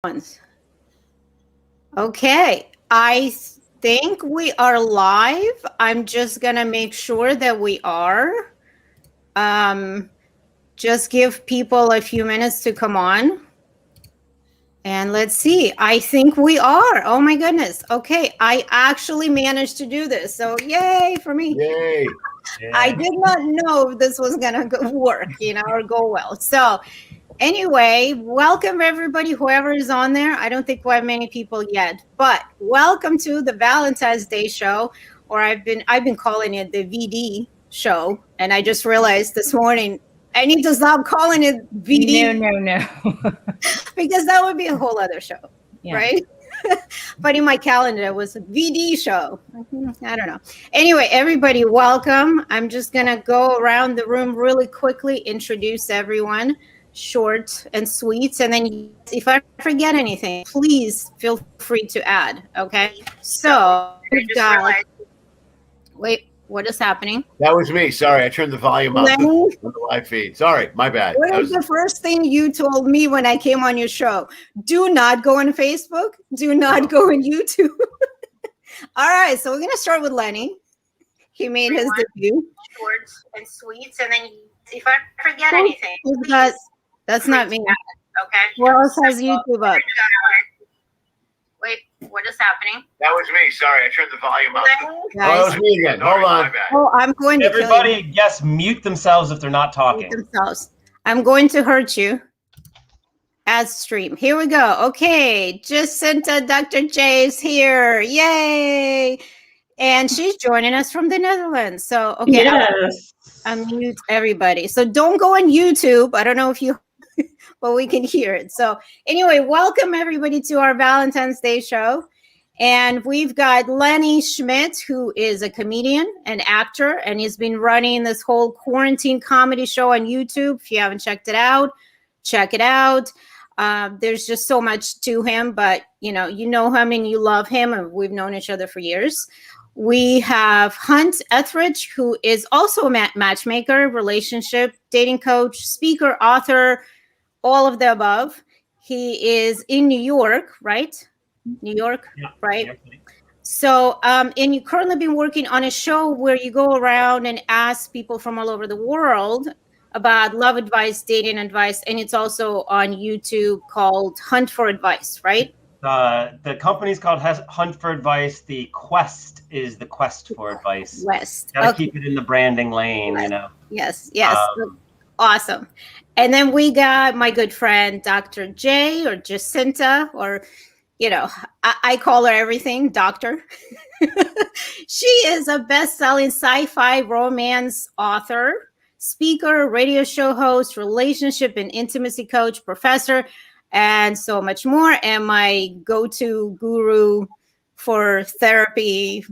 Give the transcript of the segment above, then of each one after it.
Ones. Okay, I think we are live. I'm just gonna make sure that we are. Just give people a few minutes to come on. And let's see. I think we are. Oh my goodness. Okay, I actually managed to do this. So yay for me. Yay. I did not know this was gonna work, or go well. So anyway, welcome everybody, whoever is on there. I don't think we have many people yet, but welcome to the Valentine's Day show, or I've been calling it the VD show, and I just realized this morning I need to stop calling it VD. No. Because that would be a whole other show, right? But in my calendar, it was a VD show. I don't know. Anyway, everybody, welcome. I'm just going to go around the room really quickly, introduce everyone, short and sweet. And then if I forget anything, please feel free to add, okay? So we've got... Wait, what is happening? That was me. Sorry, I turned the volume up on the live feed. Sorry, my bad. What was the first thing you told me when I came on your show? Do not go on Facebook. Do not go on YouTube. All right, so we're going to start with Lenny. He made his debut. Shorts and sweets, and then if I forget anything, that's not me. Okay. What else has YouTube up? Wait, what is happening? That was me. Sorry, I turned the volume up. That was me again. Hold on. Oh, I'm going to everybody, yes, mute themselves if they're not talking. Mute themselves. I'm going to hurt you. Ad stream. Here we go. Okay, Jacinta, Dr. J is here. Yay! And she's joining us from the Netherlands. So, okay. Yes. Unmute everybody. So don't go on YouTube. I don't know if you... but we can hear it. So anyway, welcome everybody to our Valentine's Day show. And we've got Lenny Schmidt, who is a comedian and actor, and he's been running this whole quarantine comedy show on YouTube. If you haven't checked it out, check it out. There's just so much to him, but you know him and you love him, and we've known each other for years. We have Ethridge, who is also a matchmaker, relationship, dating coach, speaker, author, all of the above. He is in New York, right? New York, yeah, right? Yeah. So, and you currently been working on a show where you go around and ask people from all over the world about love advice, dating advice, and it's also on YouTube called Hunt for Advice, right? The company's called Hunt for Advice. The quest is the quest for advice. Gotta keep it in the branding lane, Yes. Awesome. And then we got my good friend, Dr. J, or Jacinta, or, I call her everything, doctor. She is a best-selling sci-fi romance author, speaker, radio show host, relationship and intimacy coach, professor, and so much more. And my go-to guru for therapy,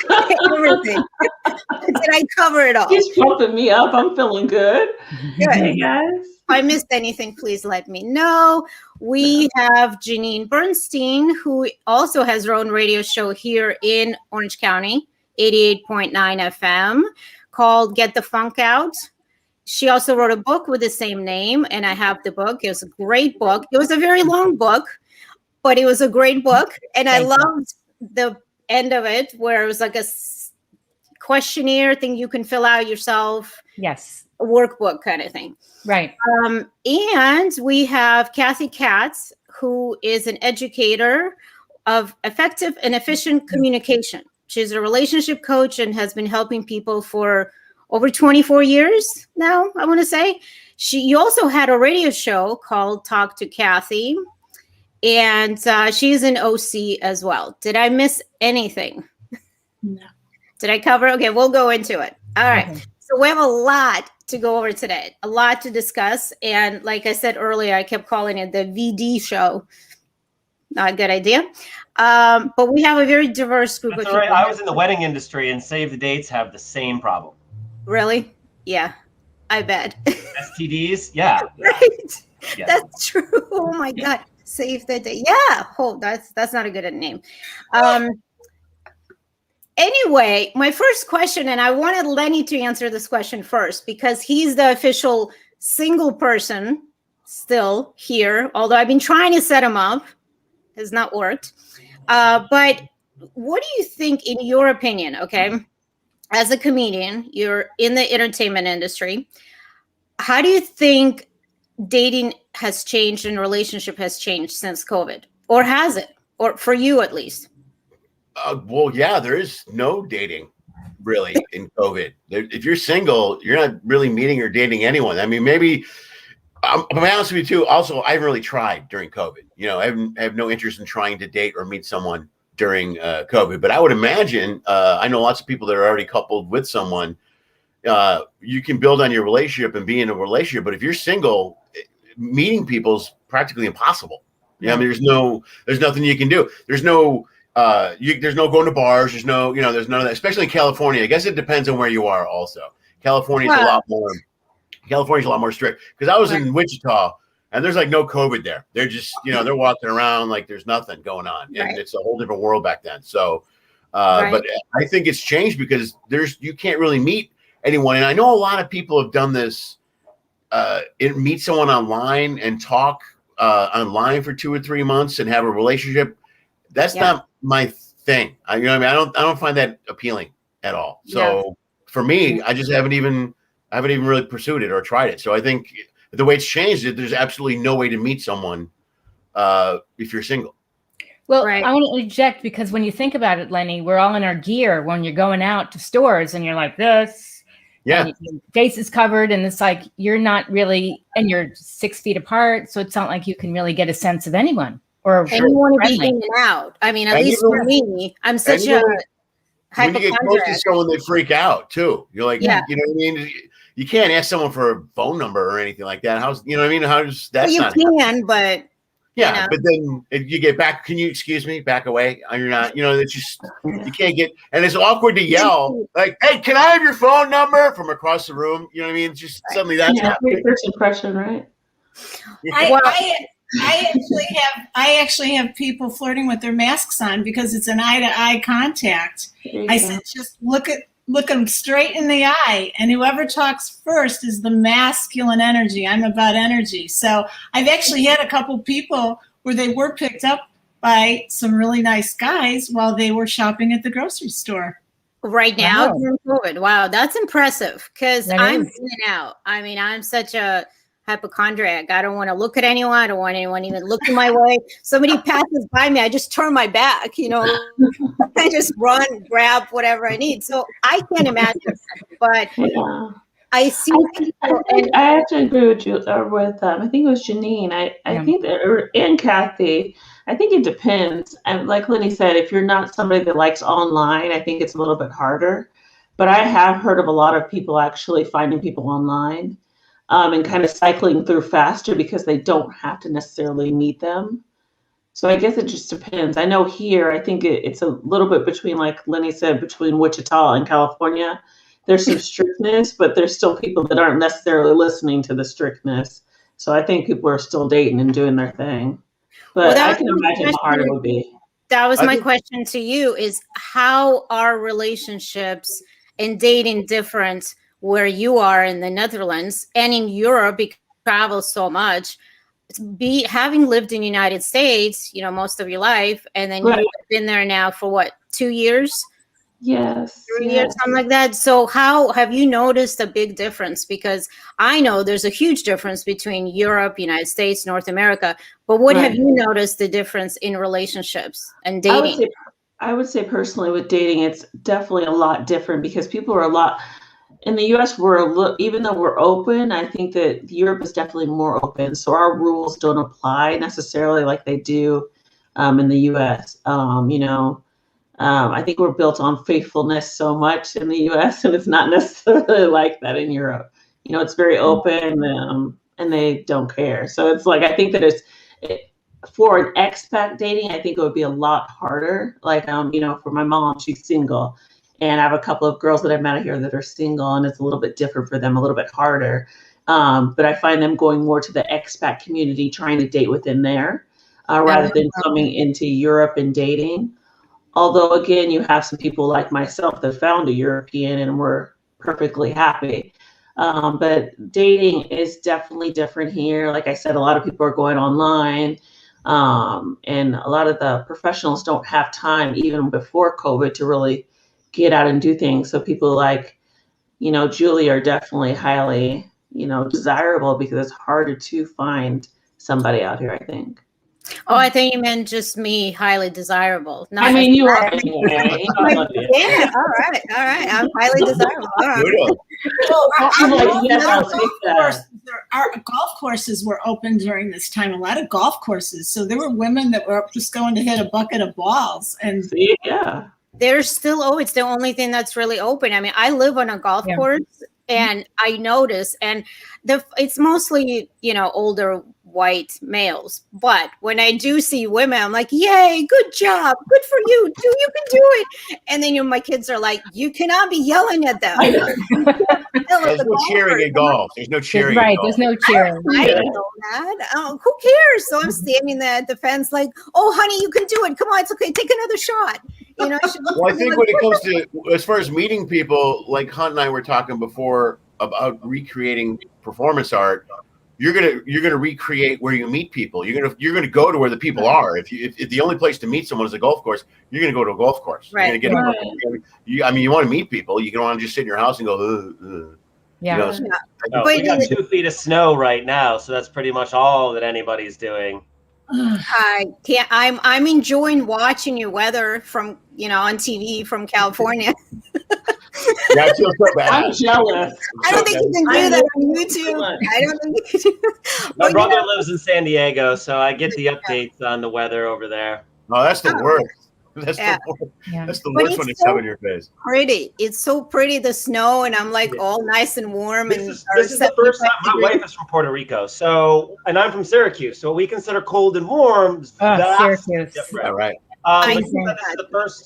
everything. Did I cover it all? He's pumping me up. I'm feeling good. Hey guys. If I missed anything, please let me know. We have Janeane Bernstein, who also has her own radio show here in Orange County, 88.9 FM, called Get the Funk Out. She also wrote a book with the same name, and I have the book. It was a great book. It was a very long book, but it was a great book. And I loved the end of it, where it was like a questionnaire thing you can fill out yourself. Yes. A workbook kind of thing. Right. And we have Cathy Katz, who is an educator of effective and efficient communication. She's a relationship coach and has been helping people for over 24 years now, I want to say. You also had a radio show called Talk to Cathy, and she's an OC as well. Did I miss anything? No. Did I cover? Okay, we'll go into it. All right. Okay. So we have a lot to go over today, a lot to discuss. And like I said earlier, I kept calling it the VD show. Not a good idea. But we have a very diverse group of people. Right. I was in the wedding industry, and Save the Dates have the same problem. Really? Yeah, I bet. STDs? Yeah. Right. Yeah. That's true. Oh my God. Save the Date. Yeah. Oh, that's not a good name. Anyway, my first question, and I wanted Lenny to answer this question first because he's the official single person still here, although I've been trying to set him up has not worked. But what do you think, in your opinion, okay, as a comedian, you're in the entertainment industry, how do you think dating has changed and relationship has changed since COVID? Or has it? Or for you, at least? Well, yeah, there is no dating really in COVID. If you're single, you're not really meeting or dating anyone. I mean, maybe I'm be honest with you too. Also, I haven't really tried during COVID. You know, I have no interest in trying to date or meet someone during COVID. But I would imagine, I know lots of people that are already coupled with someone. You can build on your relationship and be in a relationship. But if you're single, meeting people's practically impossible. Yeah, I mean, there's nothing you can do. There's no going to bars. There's none of that, especially in California. I guess it depends on where you are also. California's a lot more strict, because I was in Wichita and there's like no COVID there. They're just, they're walking around like there's nothing going on. And it's a whole different world back then. So, but I think it's changed because you can't really meet anyone. And I know a lot of people have done this, meet someone online and talk online for 2 or 3 months and have a relationship. That's not my thing. I don't find that appealing at all. So for me, I just haven't even really pursued it or tried it. So I think the way it's changed, there's absolutely no way to meet someone if you're single. Well, I want to interject, because when you think about it, Lenny, we're all in our gear when you're going out to stores and you're like this. Yeah. Your face is covered, and it's like you're not really, and you're 6 feet apart. So it's not like you can really get a sense of anyone. And you want to be in and out. I mean, at least for me, I'm such a when you get close to someone, they freak out too. You're like, you know what I mean? You can't ask someone for a phone number or anything like that. How's, you know what I mean? How's that? You can, but but then if you get back, can you excuse me? Back away. You're not, it's just, you can't get, and it's awkward to yell like, hey, can I have your phone number from across the room? You know what I mean? It's just suddenly that's first impression, right? I actually have people flirting with their masks on because it's an eye-to-eye contact. I said, just look them straight in the eye, and whoever talks first is the masculine energy. I'm about energy. So I've actually had a couple people where they were picked up by some really nice guys while they were shopping at the grocery store. Right now during COVID. Wow, that's impressive, because I'm in and out. I mean, I'm such a hypochondriac. I don't want to look at anyone. I don't want anyone even looking my way. Somebody passes by me, I just turn my back, I just run, grab whatever I need. So I can't imagine, but I see people. I actually agree with you, with I think it was Janeane. I think that, and Cathy, I think it depends. And like Lenny said, if you're not somebody that likes online, I think it's a little bit harder. But I have heard of a lot of people actually finding people online. And kind of cycling through faster because they don't have to necessarily meet them. So I guess it just depends. I know here, I think it's a little bit between, like Lenny said, between Wichita and California. There's some strictness, but there's still people that aren't necessarily listening to the strictness. So I think people are still dating and doing their thing. But I can imagine how hard it would be. That was my question to you, is how are relationships and dating different where you are in the Netherlands and in Europe, because you travel so much, having lived in the United States, most of your life, and then you've been there now for what, 2 years? Yes. 3 years, something like that. So how have you noticed a big difference? Because I know there's a huge difference between Europe, United States, North America, but what have you noticed the difference in relationships and dating? I would say personally with dating, it's definitely a lot different, because people are a lot. In the U.S., even though we're open, I think that Europe is definitely more open. So our rules don't apply necessarily like they do in the U.S. I think we're built on faithfulness so much in the U.S., and it's not necessarily like that in Europe. It's very open, and they don't care. So it's like, I think that for an expat dating, I think it would be a lot harder. Like, for my mom, she's single. And I have a couple of girls that I've met here that are single, and it's a little bit different for them, a little bit harder. But I find them going more to the expat community, trying to date within there, rather than coming into Europe and dating. Although, again, you have some people like myself that found a European and were perfectly happy. But dating is definitely different here. Like I said, a lot of people are going online. And a lot of the professionals don't have time even before COVID to really get out and do things. So people like, Julie are definitely highly, desirable because it's harder to find somebody out here, I think. Oh, I think you meant just me, highly desirable. I mean, you are anyway. Yeah, all right. I'm highly desirable. All right. Our golf courses were open during this time. A lot of golf courses, so there were women that were just going to hit a bucket of balls, and yeah, they're still. It's the only thing that's really open. I mean, I live on a golf course, and I notice, and it's mostly older white males, but when I do see women, I'm like, yay, good job, good for you, you can do it. And then my kids are like, you cannot be yelling at them. There's no cheering in golf. There's no cheering. Right, there's no cheering. I don't know that. Oh, who cares? So I'm standing there at the fence like, oh honey, you can do it, come on, it's okay, take another shot. Well, I think when it comes to, as far as meeting people, like Hunt and I were talking before about recreating performance art, you're gonna recreate where you meet people. You're gonna go to where the people are. If the only place to meet someone is a golf course, you're gonna go to a golf course. Right. You're gonna get you want to meet people. You don't want to just sit in your house and go. Yeah. We got 2 feet of snow right now, so that's pretty much all that anybody's doing. I'm enjoying watching your weather from on TV from California. Yeah, I feel so bad. I'm jealous. I don't think you can do that on YouTube. I don't think you can do that. My brother lives in San Diego, so I get the updates on the weather over there. Oh, that's the worst. That's the worst. That's the worst when it's coming in your face. Pretty. It's so pretty, the snow, and I'm like all nice and warm. This is the first time. My wife is from Puerto Rico, and I'm from Syracuse, so what we consider cold and warm. Syracuse. Yeah, right. This is the first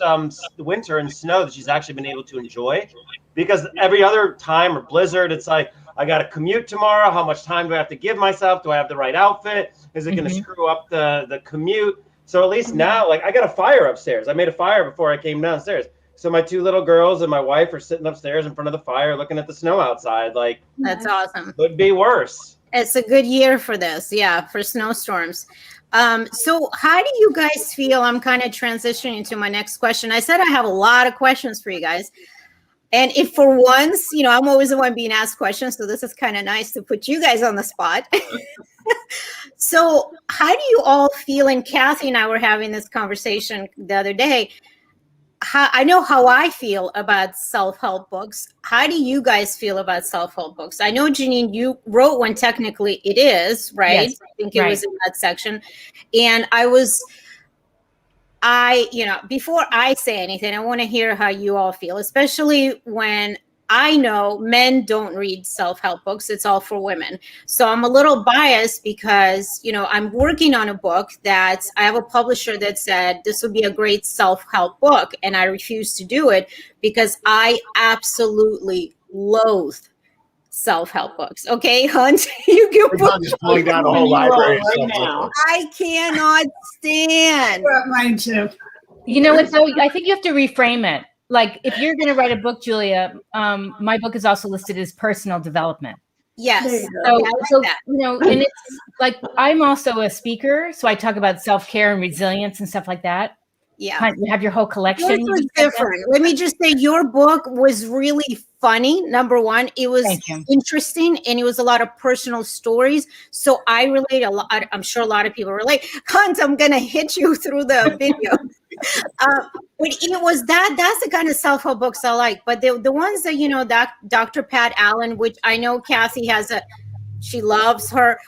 winter and snow that she's actually been able to enjoy, because every other time or blizzard, it's like, I got to commute tomorrow. How much time do I have to give myself? Do I have the right outfit? Is it going to screw up the commute? So at least now, like, I got a fire upstairs. I made a fire before I came downstairs. So my 2 little girls and my wife are sitting upstairs in front of the fire looking at the snow outside. Like, that's awesome. Could be worse. It's a good year for this. Yeah, for snowstorms. So how do you guys feel? I'm kind of transitioning to my next question. I said I have a lot of questions for you guys. And if for once, I'm always the one being asked questions, so this is kind of nice to put you guys on the spot. So how do you all feel? And Cathy and I were having this conversation the other day. I know how I feel about self-help books. How do you guys feel about self-help books? I know, Janeane, you wrote one. Technically it is, right? Yes, I think it was in that section. And before I say anything, I want to hear how you all feel, especially when I know men don't read self-help books. It's all for women. So I'm a little biased because, I'm working on a book that I have a publisher that said this would be a great self-help book. And I refuse to do it because I absolutely loathe self-help books. Okay, Hunt, you can just pulling down a whole library right now. I cannot stand. Mine too. You know what? So I think you have to reframe it. Like, if you're going to write a book, Julia, my book is also listed as personal development. Yes. So and it's like, I'm also a speaker, so I talk about self-care and resilience and stuff like that. Yeah. You have your whole collection. Yours was different. Let me just say, your book was really funny. Number one, it was interesting, and it was a lot of personal stories. So I relate a lot. I'm sure a lot of people relate. Hunt, I'm gonna hit you through the video. But it was that's the kind of self-help books I like. But the ones that Dr. Pat Allen, which I know Cathy she loves her.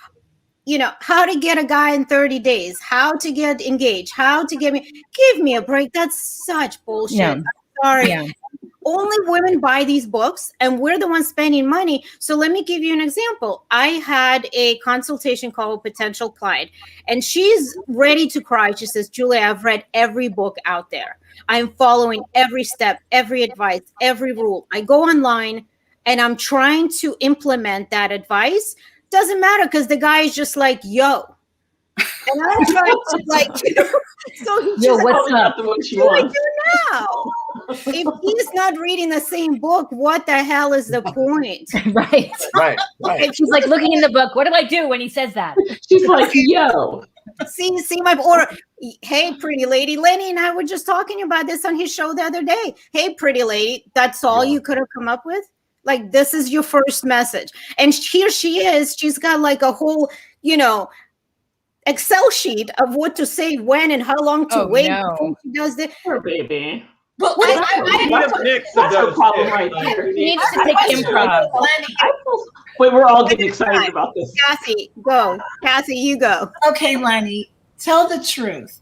How to get a guy in 30 days, how to get engaged, give me a break. That's such bullshit. Yeah. I'm sorry. Yeah. Only women buy these books, and we're the ones spending money. So let me give you an example. I had a consultation call with a potential client, and she's ready to cry. She says, Julia, I've read every book out there. I'm following every step, every advice, every rule. I go online, and I'm trying to implement that advice. Doesn't matter because the guy is just like, yo. And I'm trying to so he's yo, what's up? What do I do now? If he's not reading the same book, what the hell is the point? Right. And she's like looking in the book. What do I do when he says that? She's like, yo. see my, or hey, pretty lady. Lenny and I were just talking about this on his show the other day. Hey, pretty lady, that's all you could have come up with? Like, this is your first message. And here she is. She's got like a whole, Excel sheet of what to say, when, and how long to wait before she does this. Poor baby. But That's a mix of those problem two. right there. He needs to take improv. Wait, we're all getting excited about this. Cassie, go. Cassie, you go. Okay, Lenny, tell the truth.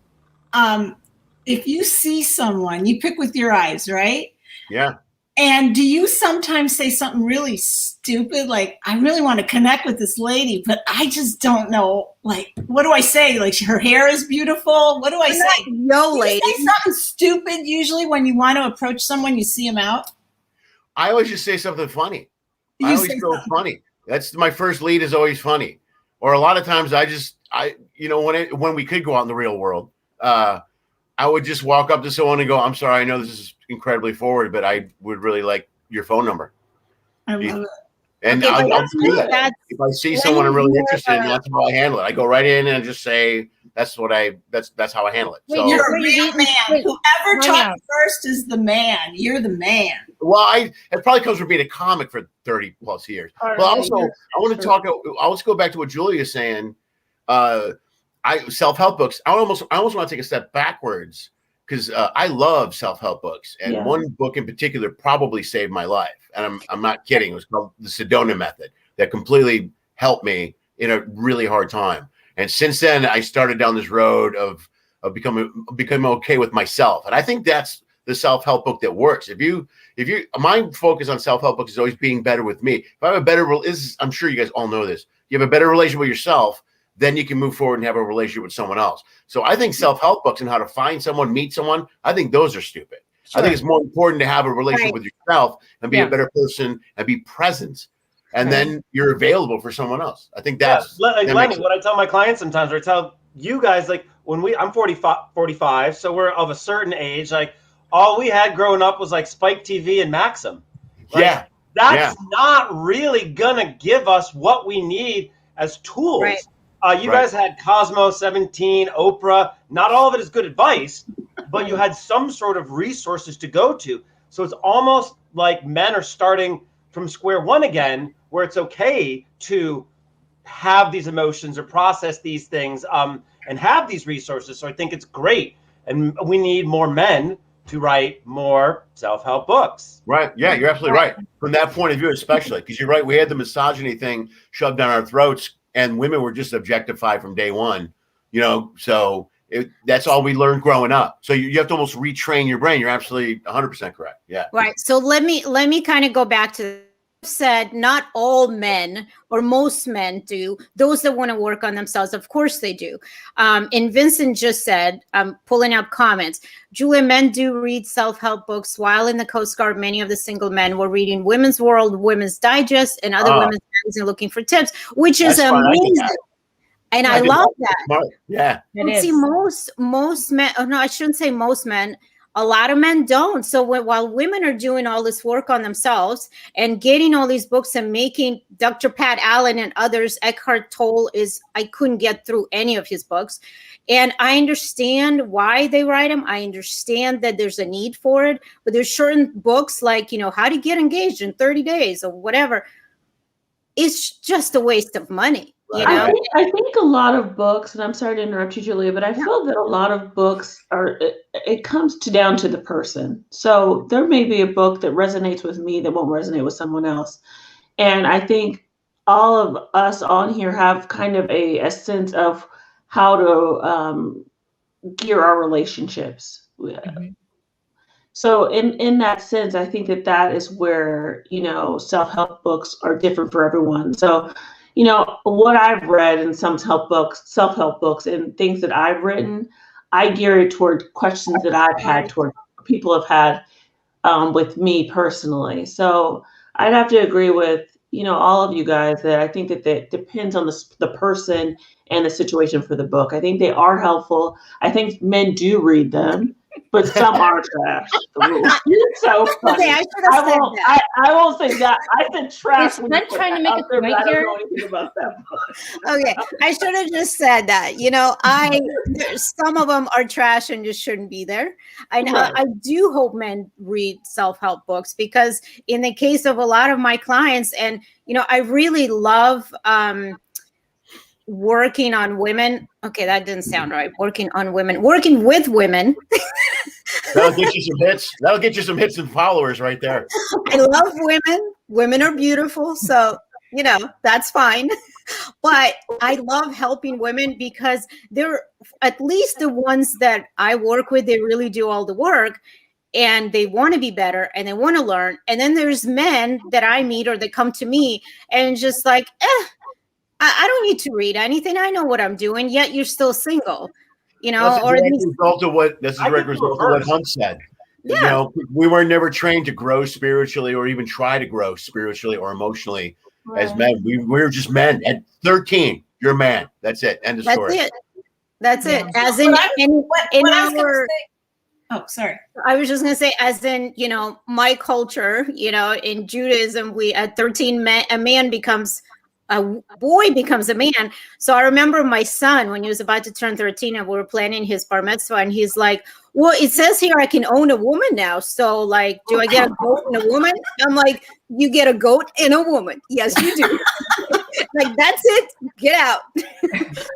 If you see someone, you pick with your eyes, right? Yeah. And do you sometimes say something really stupid? Like, I really want to connect with this lady, but I just don't know. Like, what do I say? Like, her hair is beautiful. What do I say? Yo, lady. You say something stupid usually when you want to approach someone, you see them out. I always just say something funny. I always go funny. That's my first lead is always funny. Or a lot of times when we could go out in the real world, I would just walk up to someone and go, I'm sorry, I know this is incredibly forward, but I would really like your phone number. I love it. And Okay, I'll do that's- that. If I see someone I'm really interested in, that's how I handle it. I go right in and just say, that's how I handle it. So, You're a real man. Wait, Whoever time talks out. first is the man. You're the man. well, it probably comes from being a comic for 30 plus years. But also, I want to talk. I'll just go back to what Julia's saying. Self-help books. I almost want to take a step backwards because I love self-help books, and one book in particular probably saved my life. And I'm not kidding. It was called The Sedona Method that completely helped me in a really hard time. And since then, I started down this road of becoming okay with myself. And I think that's the self-help book that works. If you my focus on self-help books is always being better with me. If I have a better, I'm sure you guys all know this. You have a better relationship with yourself, then you can move forward and have a relationship with someone else. So I think self-help books and how to find someone, meet someone, I think those are stupid. Sure. I think it's more important to have a relationship with yourself and be a better person and be present. And then you're available for someone else. I think that's Lenny, what I tell my clients sometimes, or I tell you guys, like I'm 45, so we're of a certain age. Like all we had growing up was like Spike TV and Maxim. Like, that's not really gonna give us what we need as tools. Right. You guys had Cosmo, 17, Oprah. Not all of it is good advice, but you had some sort of resources to go to. So it's almost like men are starting from square one again, where it's okay to have these emotions or process these things and have these resources. So I think it's great. And we need more men to write more self-help books. Right. Yeah, you're absolutely right. From that point of view, especially, because you're right. We had the misogyny thing shoved down our throats, and women were just objectified from day one, so that's all we learned growing up. So you have to almost retrain your brain. You're absolutely 100% correct. Yeah. Right. So let me kind of go back to said not all men or most men do. Those that want to work on themselves, of course they do. And Vincent just said, I'm pulling up comments. Julia, men do read self-help books. While in the Coast Guard, many of the single men were reading Women's World, Women's Digest, and other women's magazines looking for tips, which is amazing. And I love that. Smart. Yeah. See, most men, oh no, I shouldn't say most men. A lot of men don't. So while women are doing all this work on themselves and getting all these books and making Dr. Pat Allen and others, Eckhart Tolle I couldn't get through any of his books. And I understand why they write them. I understand that there's a need for it, but there's certain books like, how to get engaged in 30 days or whatever. It's just a waste of money. I think a lot of books, and I'm sorry to interrupt you, Julia, but I feel that a lot of books it comes down to the person. So there may be a book that resonates with me that won't resonate with someone else. And I think all of us on here have kind of a sense of how to gear our relationships. Mm-hmm. So in that sense, I think that is where, self-help books are different for everyone. So, what I've read in some self-help books and things that I've written, I gear it toward questions that I've had, toward people have had with me personally. So I'd have to agree with, all of you guys that I think that depends on the person and the situation for the book. I think they are helpful. I think men do read them. but some are trash. You're so funny. Okay, I should have said that. I won't say that. I said trash. Is Glenn trying to make a point I here? don't know anything about that book. Okay, I should have just said that. Some of them are trash and just shouldn't be there. I do hope men read self-help books, because in the case of a lot of my clients, and I really love working on women. Okay, that didn't sound right. Working with women. That'll get you some hits. That'll get you some hits and followers right there. I love women. Women are beautiful. So, that's fine. But I love helping women, because they're, at least the ones that I work with, they really do all the work, and they want to be better and they want to learn. And then there's men that I meet or that come to me and just like, I don't need to read anything. I know what I'm doing. Yet you're still single, That's a direct result of what Hunt said. Yeah. We were never trained to grow spiritually, or even try to grow spiritually or emotionally as men. We were just men. At 13, you're a man. That's it. End of story. That's it. As in, oh, sorry. I was just going to say, as in, my culture, in Judaism, we at 13, a boy becomes a man. So I remember my son, when he was about to turn 13, and we were planning his bar mitzvah, and he's like, well, it says here I can own a woman now. So, like, do I get a goat and a woman? I'm like, you get a goat and a woman. Yes, you do. Like, that's it. Get out.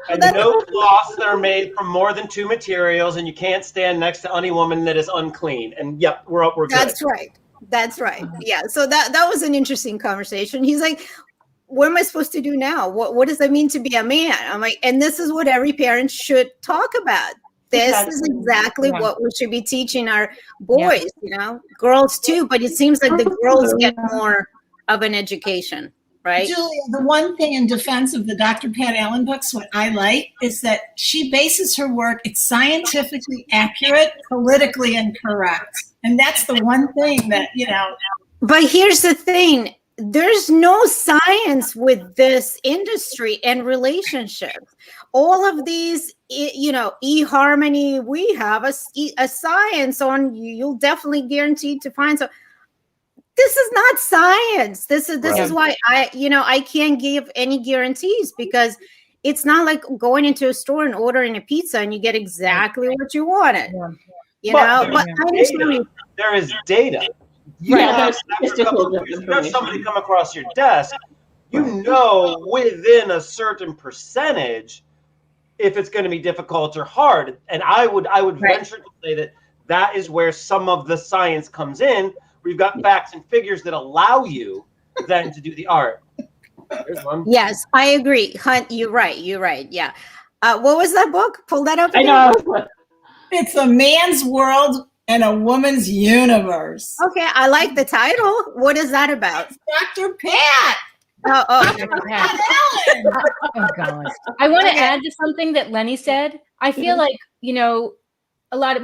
And no cloths that are made from more than 2 materials, and you can't stand next to any woman that is unclean. And yep, we're good. That's right. That's right. Yeah. So that was an interesting conversation. He's like, what am I supposed to do now? What does that mean to be a man? I'm like, and this is what every parent should talk about. This is exactly what we should be teaching our boys, girls too. But it seems like the girls get more of an education, right? Julia, the one thing in defense of the Dr. Pat Allen books, what I like is that she bases her work, it's scientifically accurate, politically incorrect. And that's the one thing that, But here's the thing. There's no science with this industry and relationships. All of these, eHarmony, we have a science on you. You'll definitely guaranteed to find. So this is not science. This is why I can't give any guarantees, because it's not like going into a store and ordering a pizza and you get exactly what you wanted. But there is data. You have somebody come across your desk, within a certain percentage if it's going to be difficult or hard. And I would venture to say that is where some of the science comes in. We've got facts and figures that allow you then to do the art. There's one. Yes, I agree. Hunt, you're right. Yeah. What was that book? Pull that up. I know. It's a man's world and a woman's universe. Okay, I like the title. What is that about? It's Dr. Pat. Pat. Oh God. I want to add to something that Lenny said. I feel like, we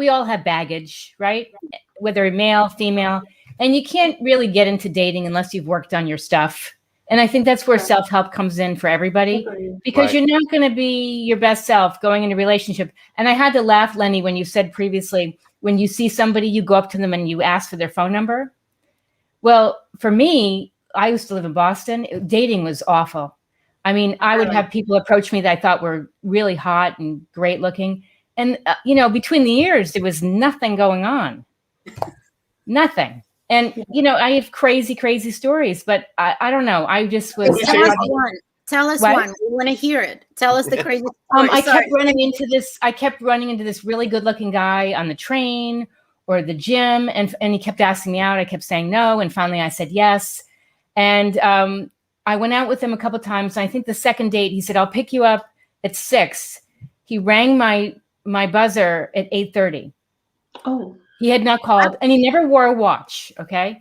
all have baggage, right? Whether male, female, and you can't really get into dating unless you've worked on your stuff. And I think that's where self-help comes in for everybody, because you're not going to be your best self going into a relationship. And I had to laugh, Lenny, when you said previously, when you see somebody, you go up to them and you ask for their phone number. Well, for me, I used to live in Boston. Dating was awful. I mean, I would have people approach me that I thought were really hot and great looking. And, between the years, there was nothing going on. Nothing. And, I have crazy, crazy stories, but I don't know. I just was. Tell us one. We want to hear it. Tell us the crazy story. I kept running into this really good looking guy on the train or the gym. And he kept asking me out. I kept saying no. And finally I said yes. And I went out with him a couple of times. And I think the second date, he said, I'll pick you up at 6. He rang my buzzer at 8:30. Oh. He had not called, and he never wore a watch. Okay.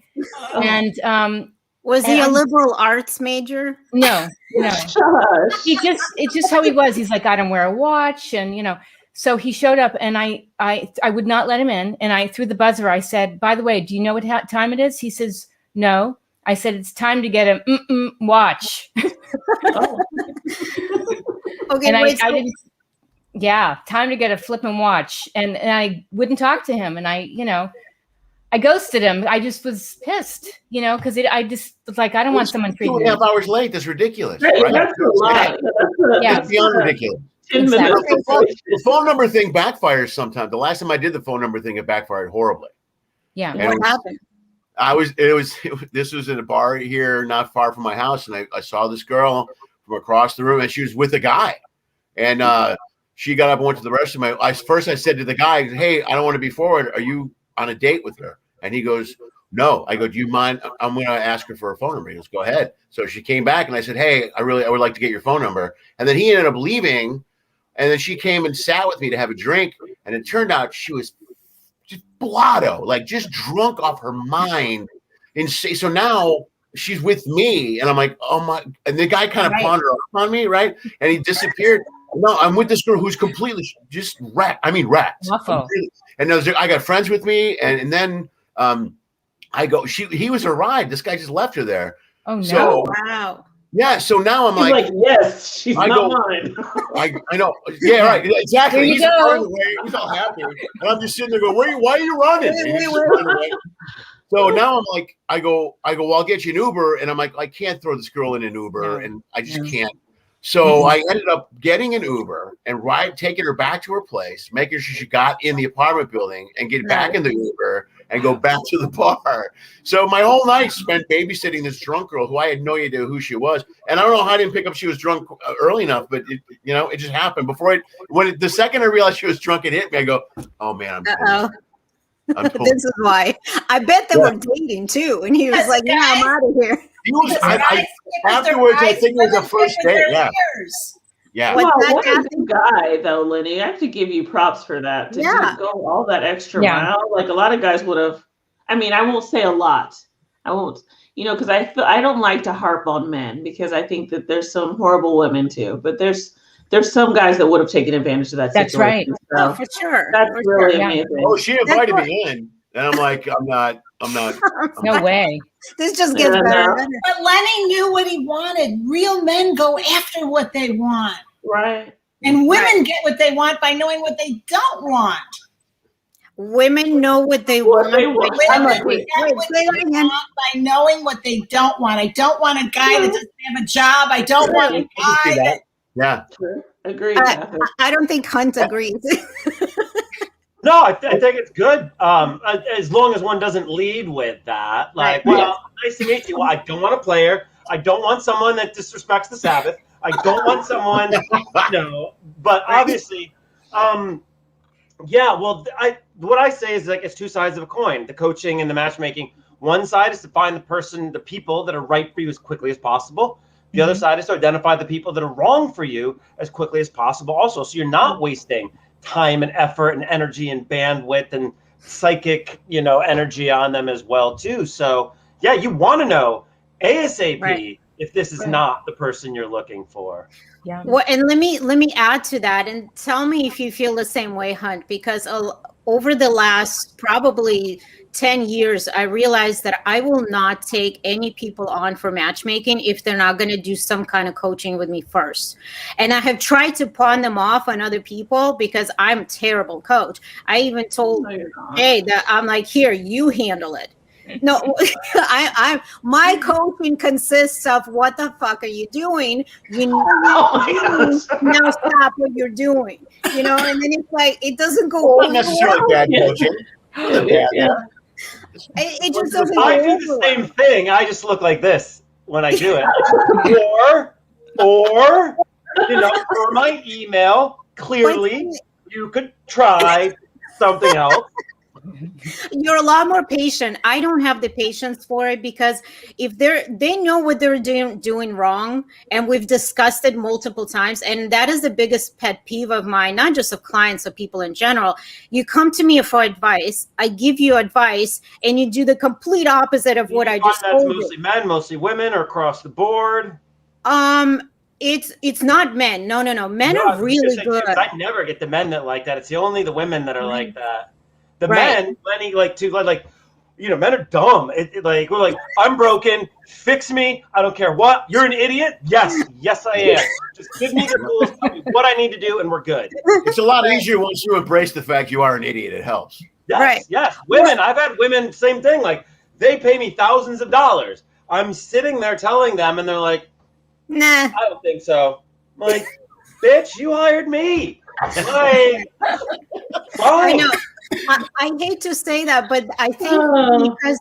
And was he a liberal arts major? No. It's just how he was. He's like, I don't wear a watch. And, so he showed up, and I would not let him in. And I threw the buzzer. I said, by the way, do you know what time it is? He says, no. I said, it's time to get a watch. Okay. And wait, I didn't. Yeah, time to get a flippin' watch. And I wouldn't talk to him. And I ghosted him. I just was pissed, because I just was like, I don't want someone treating me. 2.5 hours late. That's ridiculous. Right, Right? that's a lot. That's beyond ridiculous. 10 Exactly. minutes. The phone number thing backfires sometimes. The last time I did the phone number thing, it backfired horribly. Yeah. And What happened? This was in a bar here not far from my house, and I saw this girl from across the room, and she was with a guy, and she got up and went to the restroom. I said to the guy, "Hey, I don't want to be forward. Are you on a date with her?" And he goes, "No." I go, "Do you mind? I'm going to ask her for a phone number." He goes, "Go ahead." So she came back, and I said, "Hey, I would like to get your phone number." And then he ended up leaving, and then she came and sat with me to have a drink, and it turned out she was just blotto, like just drunk off her mind. So now she's with me, and I'm like, oh my! And the guy kind of pondered on me, right? And he disappeared. No, I'm with this girl who's completely just wrecked. I mean, wrecked. Awful. And I got friends with me, and then I go. He was a ride. This guy just left her there. Oh no! So, Wow. yeah. So now I'm He's like, yes, she's I not go- mine. I know. Yeah, right. Exactly. There you He's go. running away. He's all happy. And I'm just sitting there going, why are you running? And he's just running away. So now I'm like, I go, well, I'll get you an Uber. And I'm like, I can't throw this girl in an Uber. And I just can't. So I ended up getting an Uber and taking her back to her place, making sure she got in the apartment building and get back in the Uber and go back to the bar. So my whole night spent babysitting this drunk girl who I had no idea who she was. And I don't know how I didn't pick up she was drunk early enough, but it just happened. The second I realized she was drunk, it hit me. I go, oh man, I'm This is why. I bet they were dating too. And he was like, yeah, I'm out of here. He was, afterwards, I think it was the first date. Yeah. Yeah. What- Wow, that what a Kathy? good guy though, Lenny. I have to give you props for that. To Yeah. go all that extra Yeah. mile. Like a lot of guys would have. I mean, I won't say a lot. I won't, because I don't like to harp on men because I think that there's some horrible women too. But there's some guys that would have taken advantage of that That's situation. right. Oh, So for sure. that's For really sure. amazing. Oh, she invited me in. And I'm like, I'm not. No way. This just gets Yeah, better. no. and better. But Lenny knew what he wanted. Real men go after what they want. Right. And women get what they want by knowing what they don't want. Women know what they What want. they want. I'm Women like, wait, get what say they that again. want by knowing what they don't want. I don't want a guy that doesn't have a job. I don't want a guy that. Yeah. Sure. Agreed. I don't think Hunt agrees. No, I think it's good. As long as one doesn't lead with that. Like, Right. well, nice to meet you. Well, I don't want a player. I don't want someone that disrespects the Sabbath. I don't want someone, But obviously, yeah. Well, what I say is like it's two sides of a coin: the coaching and the matchmaking. One side is to find the people that are right for you as quickly as possible. The other side is to identify the people that are wrong for you as quickly as possible. Also, so you're not wasting time and effort and energy and bandwidth and psychic, energy on them as well too. So yeah, you want to know ASAP if this is not the person you're looking for. Yeah. Well, and let me add to that and tell me if you feel the same way, Hunt, because over the last probably 10 years, I realized that I will not take any people on for matchmaking if they're not going to do some kind of coaching with me first. And I have tried to pawn them off on other people because I'm a terrible coach. I even told, hey, that I'm like, here, you handle it. No, my coaching consists of what the fuck are you doing? You now stop what you're doing. And then it's like it doesn't go Not necessarily bad coaching. It just doesn't go I do over the well. same thing. I just look like this when I do it. or for my email, clearly you could try something else. You're a lot more patient. I don't have the patience for it because if they know what they're doing wrong, and we've discussed it multiple times, and that is the biggest pet peeve of mine, not just of clients, of people in general. You come to me for advice, I give you advice, and you do the complete opposite of what I just That's told you. mostly men, mostly women, or across the board. It's not men. No. Men are really good. I never get the men that like that. It's only the women that are like that. The Right. men, Lenny, like men are dumb. We're like, I'm broken. Fix me. I don't care what. You're an idiot. Yes, I am. Just give me the tools. Tell me what I need to do, and we're good. It's a lot easier once you embrace the fact you are an idiot. It helps. Yes. Women. I've had women. Same thing. Like they pay me thousands of dollars. I'm sitting there telling them, and they're like, Nah. I don't think so. I'm like, bitch, you hired me. Like, I know. I hate to say that, but I think because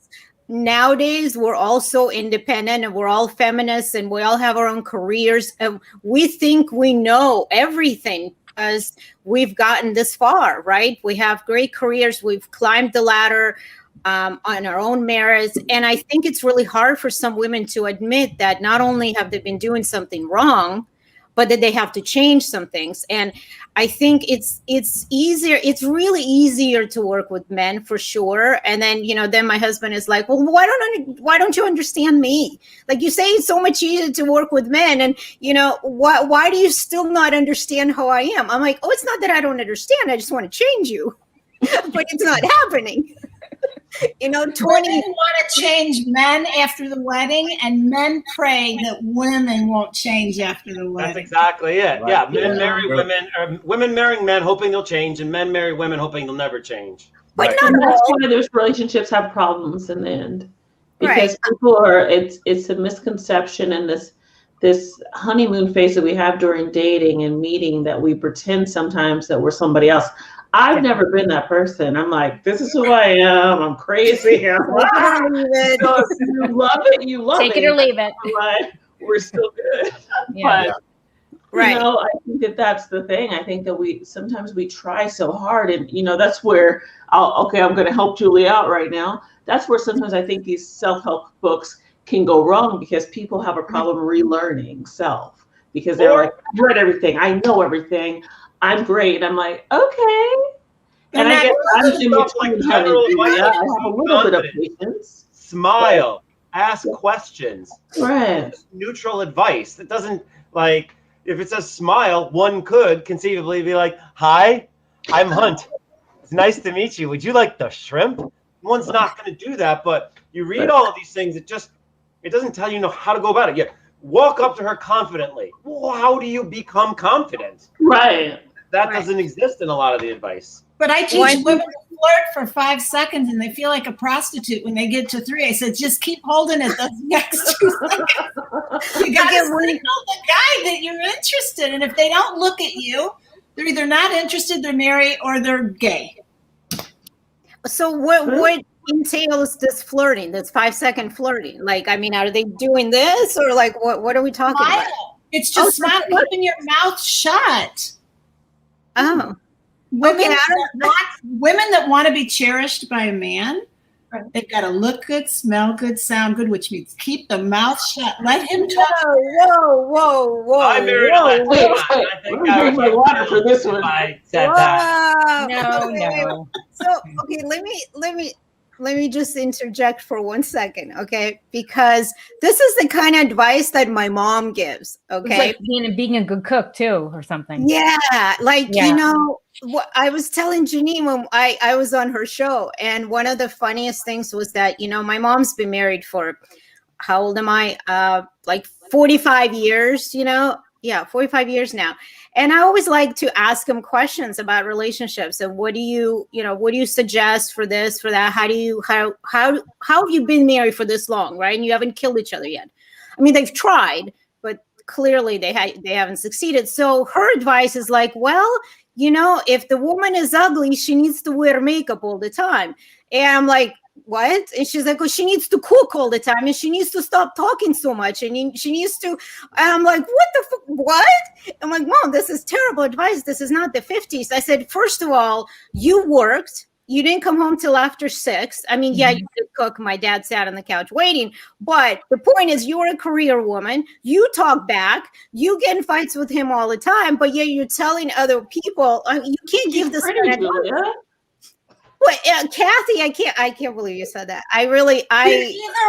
nowadays we're all so independent and we're all feminists and we all have our own careers and we think we know everything because we've gotten this far, right? We have great careers. We've climbed the ladder on our own merits. And I think it's really hard for some women to admit that not only have they been doing something wrong, but that they have to change some things. And I think it's easier. It's really easier to work with men for sure. And then, then my husband is like, well, why don't you understand me? Like you say, it's so much easier to work with men. And, why do you still not understand how I am? I'm like, oh, it's not that I don't understand. I just want to change you, but it's not happening. 20 women want to change men after the wedding, and men pray that women won't change after the wedding. That's exactly it. Right. Yeah, men marry women, or women marrying men hoping they'll change, and men marry women hoping they'll never change. But and that's why those relationships have problems in the end, because people are. It's a misconception and this honeymoon phase that we have during dating and meeting that we pretend sometimes that we're somebody else. I've never been that person. I'm like, this is who I am. I'm crazy. So if you love it, you love it. Take it or leave it. Like, we're still good. Yeah. But, I think that's the thing. I think that sometimes we try so hard, and that's where I'm going to help Julie out right now. That's where sometimes I think these self-help books can go wrong because people have a problem relearning self because they're like, I've read everything. I know everything. I'm great. I'm like, okay. And I guess I'm in between. I have a little bit of patience. Smile. Ask questions. Right. Neutral advice. That doesn't if it says smile, one could conceivably be like, hi, I'm Hunt. It's nice to meet you. Would you like the shrimp? One's not going to do that, but you read all of these things. It doesn't tell you how to go about it. You walk up to her confidently. Well, how do you become confident? Right. That doesn't exist in a lot of the advice. But I teach women to flirt for 5 seconds and they feel like a prostitute when they get to 3. I said, just keep holding it those next 2 seconds. You got to signal the guy that you're interested. And if they don't look at you, they're either not interested, they're married, or they're gay. So what entails this flirting, this 5-second flirting? Are they doing this or what are we talking about? It's just not keeping your mouth shut. Oh, women that want to be cherished by a man, they've got to look good, smell good, sound good, which means keep the mouth shut. Let him talk. Whoa! I married I think I would my water for this one. I said that. No. So let me just interject for 1 second, okay? Because this is the kind of advice that my mom gives, okay? It's like being a good cook too, or something. Yeah, I was telling Janeane when I was on her show, and one of the funniest things was that, my mom's been married for, how old am I? 45 years, 45 years now. And I always like to ask them questions about relationships and what do you suggest for this, for that? How have you been married for this long, right? And you haven't killed each other yet. I mean, they've tried, but clearly they haven't succeeded. So her advice is like, well, if the woman is ugly, she needs to wear makeup all the time. And I'm like, what? And she's like, well, she needs to cook all the time and she needs to stop talking so much. And she needs to, and I'm like, what? I'm like, Mom, this is terrible advice. This is not the 50s. I said, first of all, you worked. You didn't come home till after 6. I mean, yeah, you did cook. My dad sat on the couch waiting. But the point is, you're a career woman. You talk back. You get in fights with him all the time. But yet you're telling other people, you can't give this kind of advice. Well, Cathy, I can't believe you said that. You're either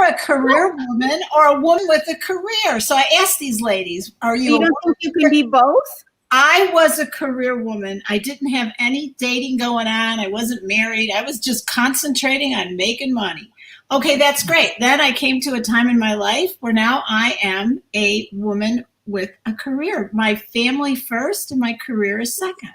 a career woman or a woman with a career. So I asked these ladies, are you? You don't think you can be both? I was a career woman. I didn't have any dating going on. I wasn't married. I was just concentrating on making money. Okay, that's great. Then I came to a time in my life where now I am a woman with a career. My family first and my career is second.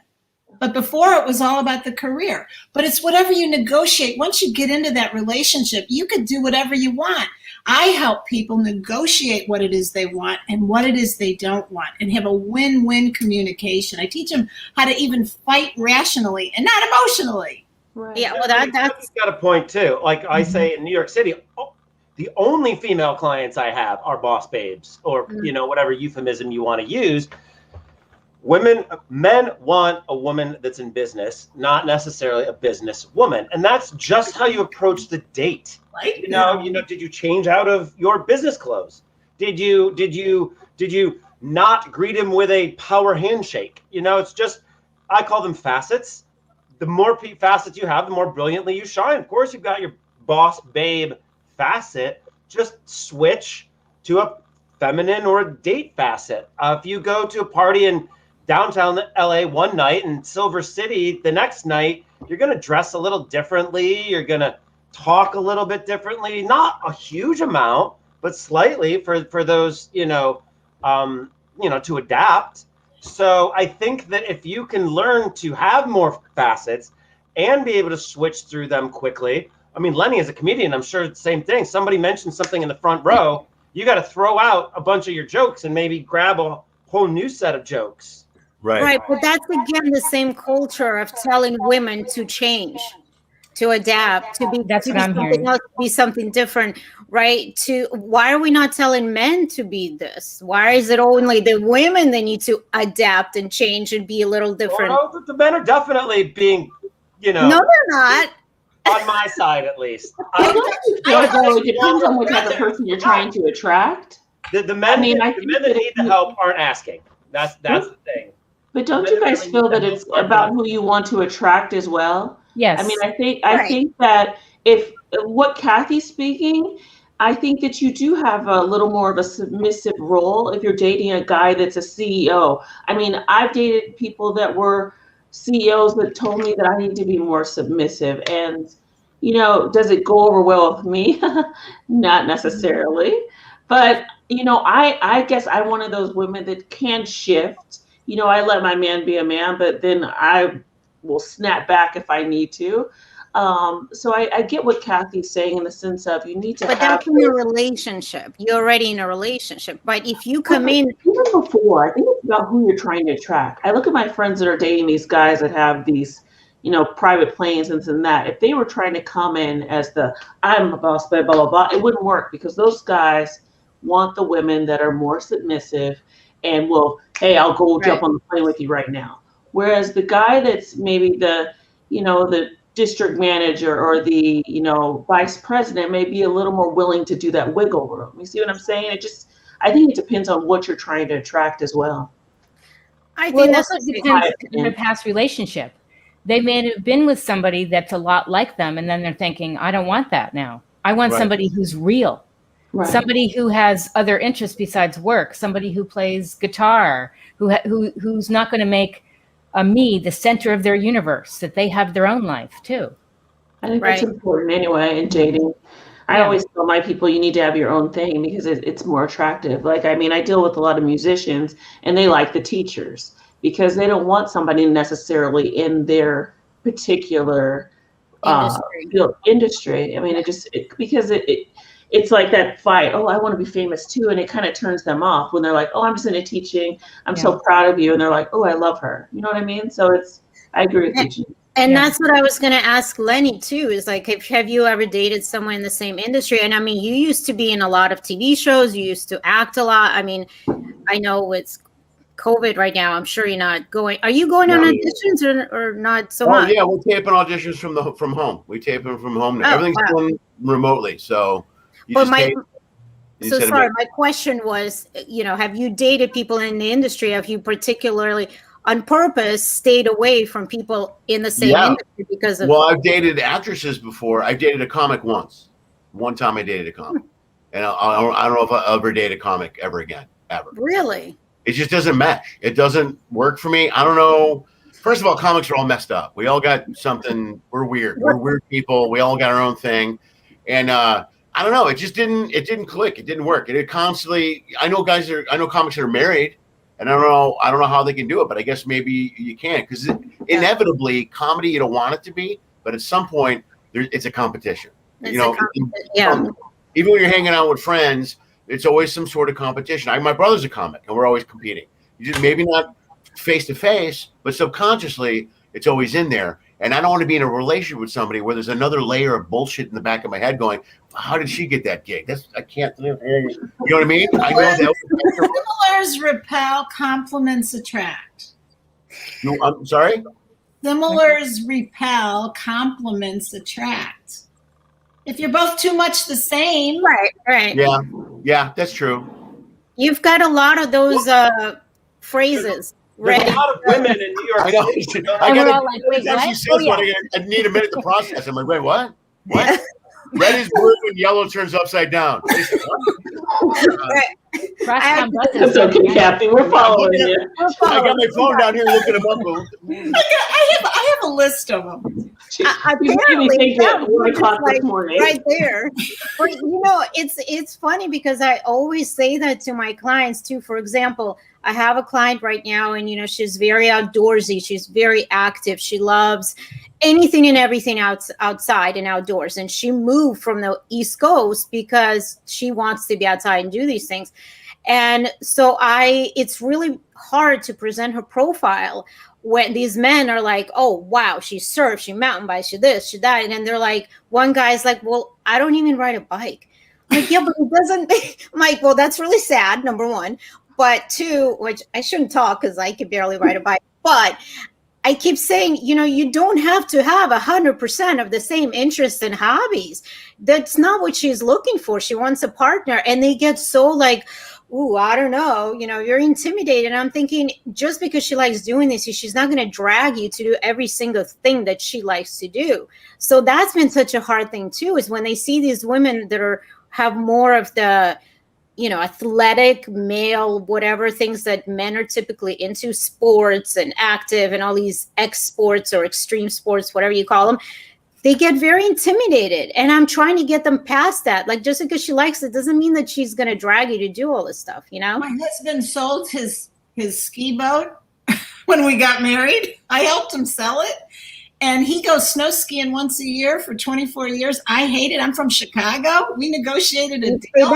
But before it was all about the career. But it's whatever you negotiate. Once you get into that relationship, you could do whatever you want. I help people negotiate what it is they want and what it is they don't want and have a win-win communication. I teach them how to even fight rationally and not emotionally. Right. Yeah, well, that's got a point too. Like I say in New York City, the only female clients I have are boss babes, or whatever euphemism you want to use. Men want a woman that's in business, not necessarily a business woman, and that's just how you approach the date. Right? Did you change out of your business clothes? Did you not greet him with a power handshake? It's just, I call them facets. The more facets you have, the more brilliantly you shine. Of course, you've got your boss babe facet. Just switch to a feminine or a date facet. If you go to a party in downtown LA one night and Silver City the next night, you're going to dress a little differently. You're going to talk a little bit differently. Not a huge amount, but slightly for those, to adapt. So I think that if you can learn to have more facets and be able to switch through them quickly. I mean, Lenny, as a comedian, I'm sure it's the same thing. Somebody mentions something in the front row, you got to throw out a bunch of your jokes and maybe grab a whole new set of jokes. right. But that's again the same culture of telling women to change, to adapt, to be something else, to be something different, right? Why are we not telling men to be this? Why is it only the women that need to adapt and change and be a little different? Well, the men are definitely being, No, they're not. On my side, at least. It depends on what type of person you're trying to attract. The men, the men that need the help aren't asking. That's the thing. But don't you guys feel that it's about who you want to attract as well? Yes. I mean, I think that if what Cathy's speaking, I think that you do have a little more of a submissive role if you're dating a guy that's a CEO. I mean, I've dated people that were CEOs that told me that I need to be more submissive. And, does it go over well with me? Not necessarily. But, I guess I'm one of those women that can shift. I let my man be a man, but then I will snap back if I need to. So I get what Cathy's saying in the sense of you need to But that's in a relationship. You're already in a relationship. But if you come in... Even before, I think it's about who you're trying to attract. I look at my friends that are dating these guys that have these, private planes and that. If they were trying to come in as I'm a boss, blah, blah, blah, it wouldn't work because those guys want the women that are more submissive and will, hey, I'll go jump on the plane with you right now. Whereas the guy that's maybe the district manager or the, vice president may be a little more willing to do that wiggle room. You see what I'm saying? I think it depends on what you're trying to attract as well. I think that's also depends on their past relationship. They may have been with somebody that's a lot like them, and then they're thinking, I don't want that now. I want somebody who's real. Right. Somebody who has other interests besides work, somebody who plays guitar, who's not going to make me the center of their universe, that they have their own life too. I think that's important anyway in dating. I always tell my people you need to have your own thing because it's more attractive. Like, I deal with a lot of musicians and they like the teachers because they don't want somebody necessarily in their particular industry. I mean, because it's like that fight. Oh, I want to be famous too. And it kind of turns them off when they're like, oh, I'm just into teaching. I'm so proud of you. And they're like, oh, I love her. You know what I mean? So I agree with you. And that's what I was going to ask Lenny too, is like, have you ever dated someone in the same industry? And I mean, you used to be in a lot of TV shows. You used to act a lot. I mean, I know it's COVID right now. I'm sure you're not going. Are you going on auditions or not so much? Yeah, we're taping auditions from home. We tape them from home now. Everything's done remotely. So my question was, have you dated people in the industry? Have you particularly on purpose stayed away from people in the same industry because of... Well, I've dated actresses before. I dated a comic once. One time I dated a comic. And I don't know if I'll ever date a comic ever again, ever. Really? It just doesn't mesh. It doesn't work for me. I don't know. First of all, comics are all messed up. We all got something. We're weird. We're weird people. We all got our own thing. And I don't know, it didn't click. It didn't work. It constantly, I know comics that are married, and I don't know how they can do it, but I guess maybe you can, because inevitably comedy, you don't want it to be, but at some point it's a competition. Even when you're hanging out with friends, it's always some sort of competition. My brother's a comic, and we're always competing. You just maybe not face to face, but subconsciously, it's always in there. And I don't want to be in a relationship with somebody where there's another layer of bullshit in the back of my head going, how did she get that gig? I can't live. You know what I mean? I know that. Similars repel, compliments attract. I'm sorry? Similars repel, compliments attract. If you're both too much the same. Right. Yeah, that's true. You've got a lot of those phrases. There's a lot of women in New York City. I need a minute to process. I'm like, wait, what? What? Red is blue and yellow turns upside down. That's okay, Kathy. We're following you. I got my phone down here looking them up. I have a list of them. Apparently, morning. right there. But it's funny because I always say that to my clients too. For example, I have a client right now, and she's very outdoorsy. She's very active. She loves anything and everything outside and outdoors. And she moved from the East Coast because she wants to be outside and do these things. And so it's really hard to present her profile when these men are like, oh, wow, she surfs, she mountain bikes, she this, she that. And then they're like, one guy's like, well, I don't even ride a bike. I'm like, yeah, but it doesn't. I'm like, well, that's really sad, number one. But two, which I shouldn't talk because I could barely ride a bike. But I keep saying, you don't have to have 100% of the same interests and hobbies. That's not what she's looking for. She wants a partner. And they get so like, ooh, I don't know, you're intimidated. And I'm thinking, just because she likes doing this, she's not going to drag you to do every single thing that she likes to do. So that's been such a hard thing too, is when they see these women that have more of the, athletic, male, whatever things that men are typically into, sports and active and all these X sports or extreme sports, whatever you call them, they get very intimidated. And I'm trying to get them past that. Like, just because she likes it doesn't mean that she's going to drag you to do all this stuff, My husband sold his ski boat when we got married. I helped him sell it. And he goes snow skiing once a year for 24 years. I hate it. I'm from Chicago. We negotiated a deal.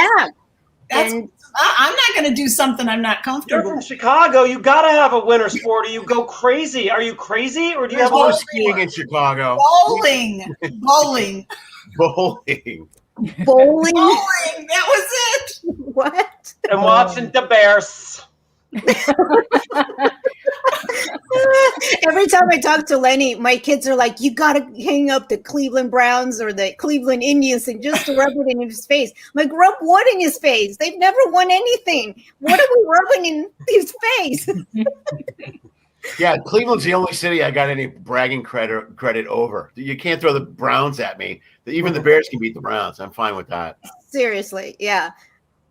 I'm not going to do something I'm not comfortable. You're from Chicago. You got to have a winter sport or you go crazy. Are you crazy? Or do you have skiing in Chicago? Bowling. Bowling. That was it. What? And watching the Bears. Every time I talk to Lenny, my kids are like, you got to hang up the Cleveland Browns or the Cleveland Indians and just rub it in his face. I'm like, rub what in his face? They've never won anything. What are we rubbing in his face? Yeah, Cleveland's the only city I got any bragging credit over. You can't throw the Browns at me. Even the Bears can beat the Browns. I'm fine with that. Seriously, yeah.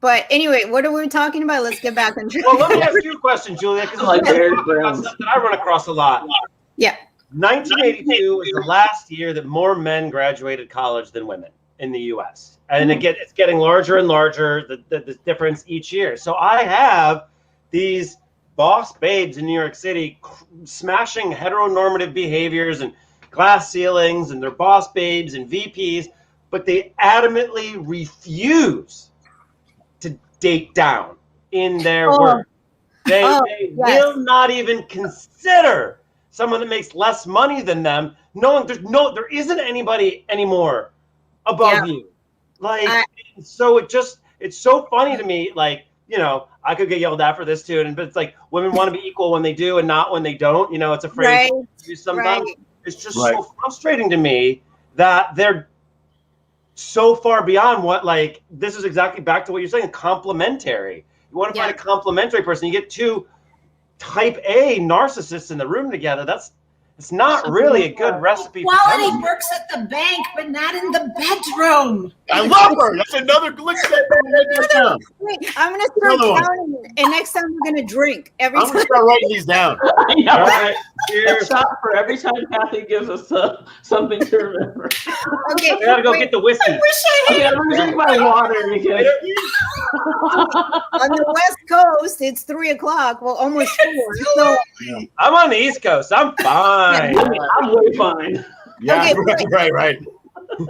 But anyway, what are we talking about? Let's get back on track. Well, let me ask you a question, Julia, because it's stuff that I run across a lot. Yeah. 1982 was the last year that more men graduated college than women in the U.S. And it's getting larger and larger, the difference each year. So I have these boss babes in New York City smashing heteronormative behaviors and glass ceilings, and they're boss babes and VPs, but they adamantly refuse to date down in their work. They will not even consider someone that makes less money than them, knowing there isn't anybody anymore above you. So it's so funny to me. Like, I could get yelled at for this too, but it's like women want to be equal when they do and not when they don't. It's a phrase sometimes. Right. It's just so frustrating to me that they're so far beyond what, like, this is exactly back to what you're saying, complementary. You want to find a complementary person. You get two type A narcissists in the room together. It's not really a good recipe. Quality works at the bank, but not in the bedroom. I love her. That's another look at that. Wait, I'm gonna start counting, and next time we're gonna drink every I'm time. gonna start writing these down. I know. All right. A Cheers. shot for every time Cathy gives us something to remember. Okay, I gotta go get the whiskey. Okay, I'm gonna drink my water because on the West Coast, it's 3:00. Well, almost 4. So I'm on the East Coast. I'm fine. I'm way fine. Yeah, Okay, right.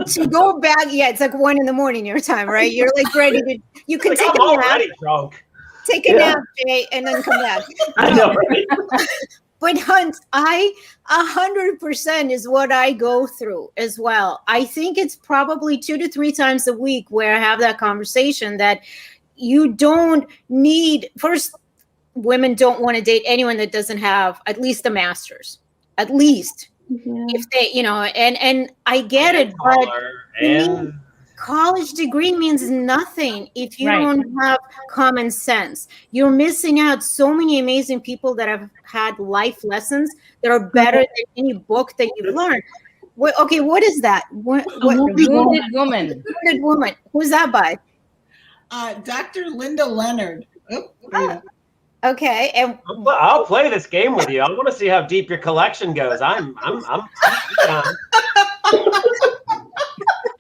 to go back, it's like 1 a.m. your time, right? You're like ready to. You can Like, take I'm a nap, already drunk. take a nap, Jay, and then come back. I know, right? But Hunt, 100% is what I go through as well. I think it's probably 2 to 3 times a week where I have that conversation that you don't need. First, women don't want to date anyone that doesn't have at least a master's, at least. If they, and I get it, but And college degree means nothing if you Right. don't have common sense. You're missing out so many amazing people that have had life lessons that are better than any book that you've learned. Okay, what is that? What Wounded Woman. Wounded Woman? Who's that by? Dr. Linda Leonard. Okay, and I'll play this game with you. I want to see how deep your collection goes. I'm down.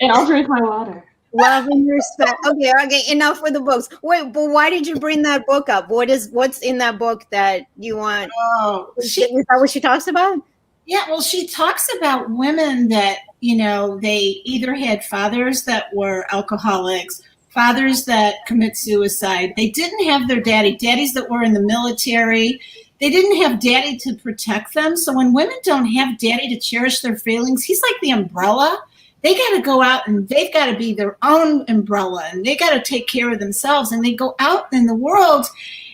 And I'll drink my water. love and respect. Okay, enough with the books. Wait, but why did you bring that book up? What's in that book that you want? Oh, Is that what she talks about? yeah. Well, she talks about women that, they either had fathers that were alcoholics, fathers that commit suicide. They didn't have their daddies that were in the military. They didn't have daddy to protect them. So when women don't have daddy to cherish their feelings, he's like the umbrella. They got to go out and they've got to be their own umbrella, and they got to take care of themselves. And they go out in the world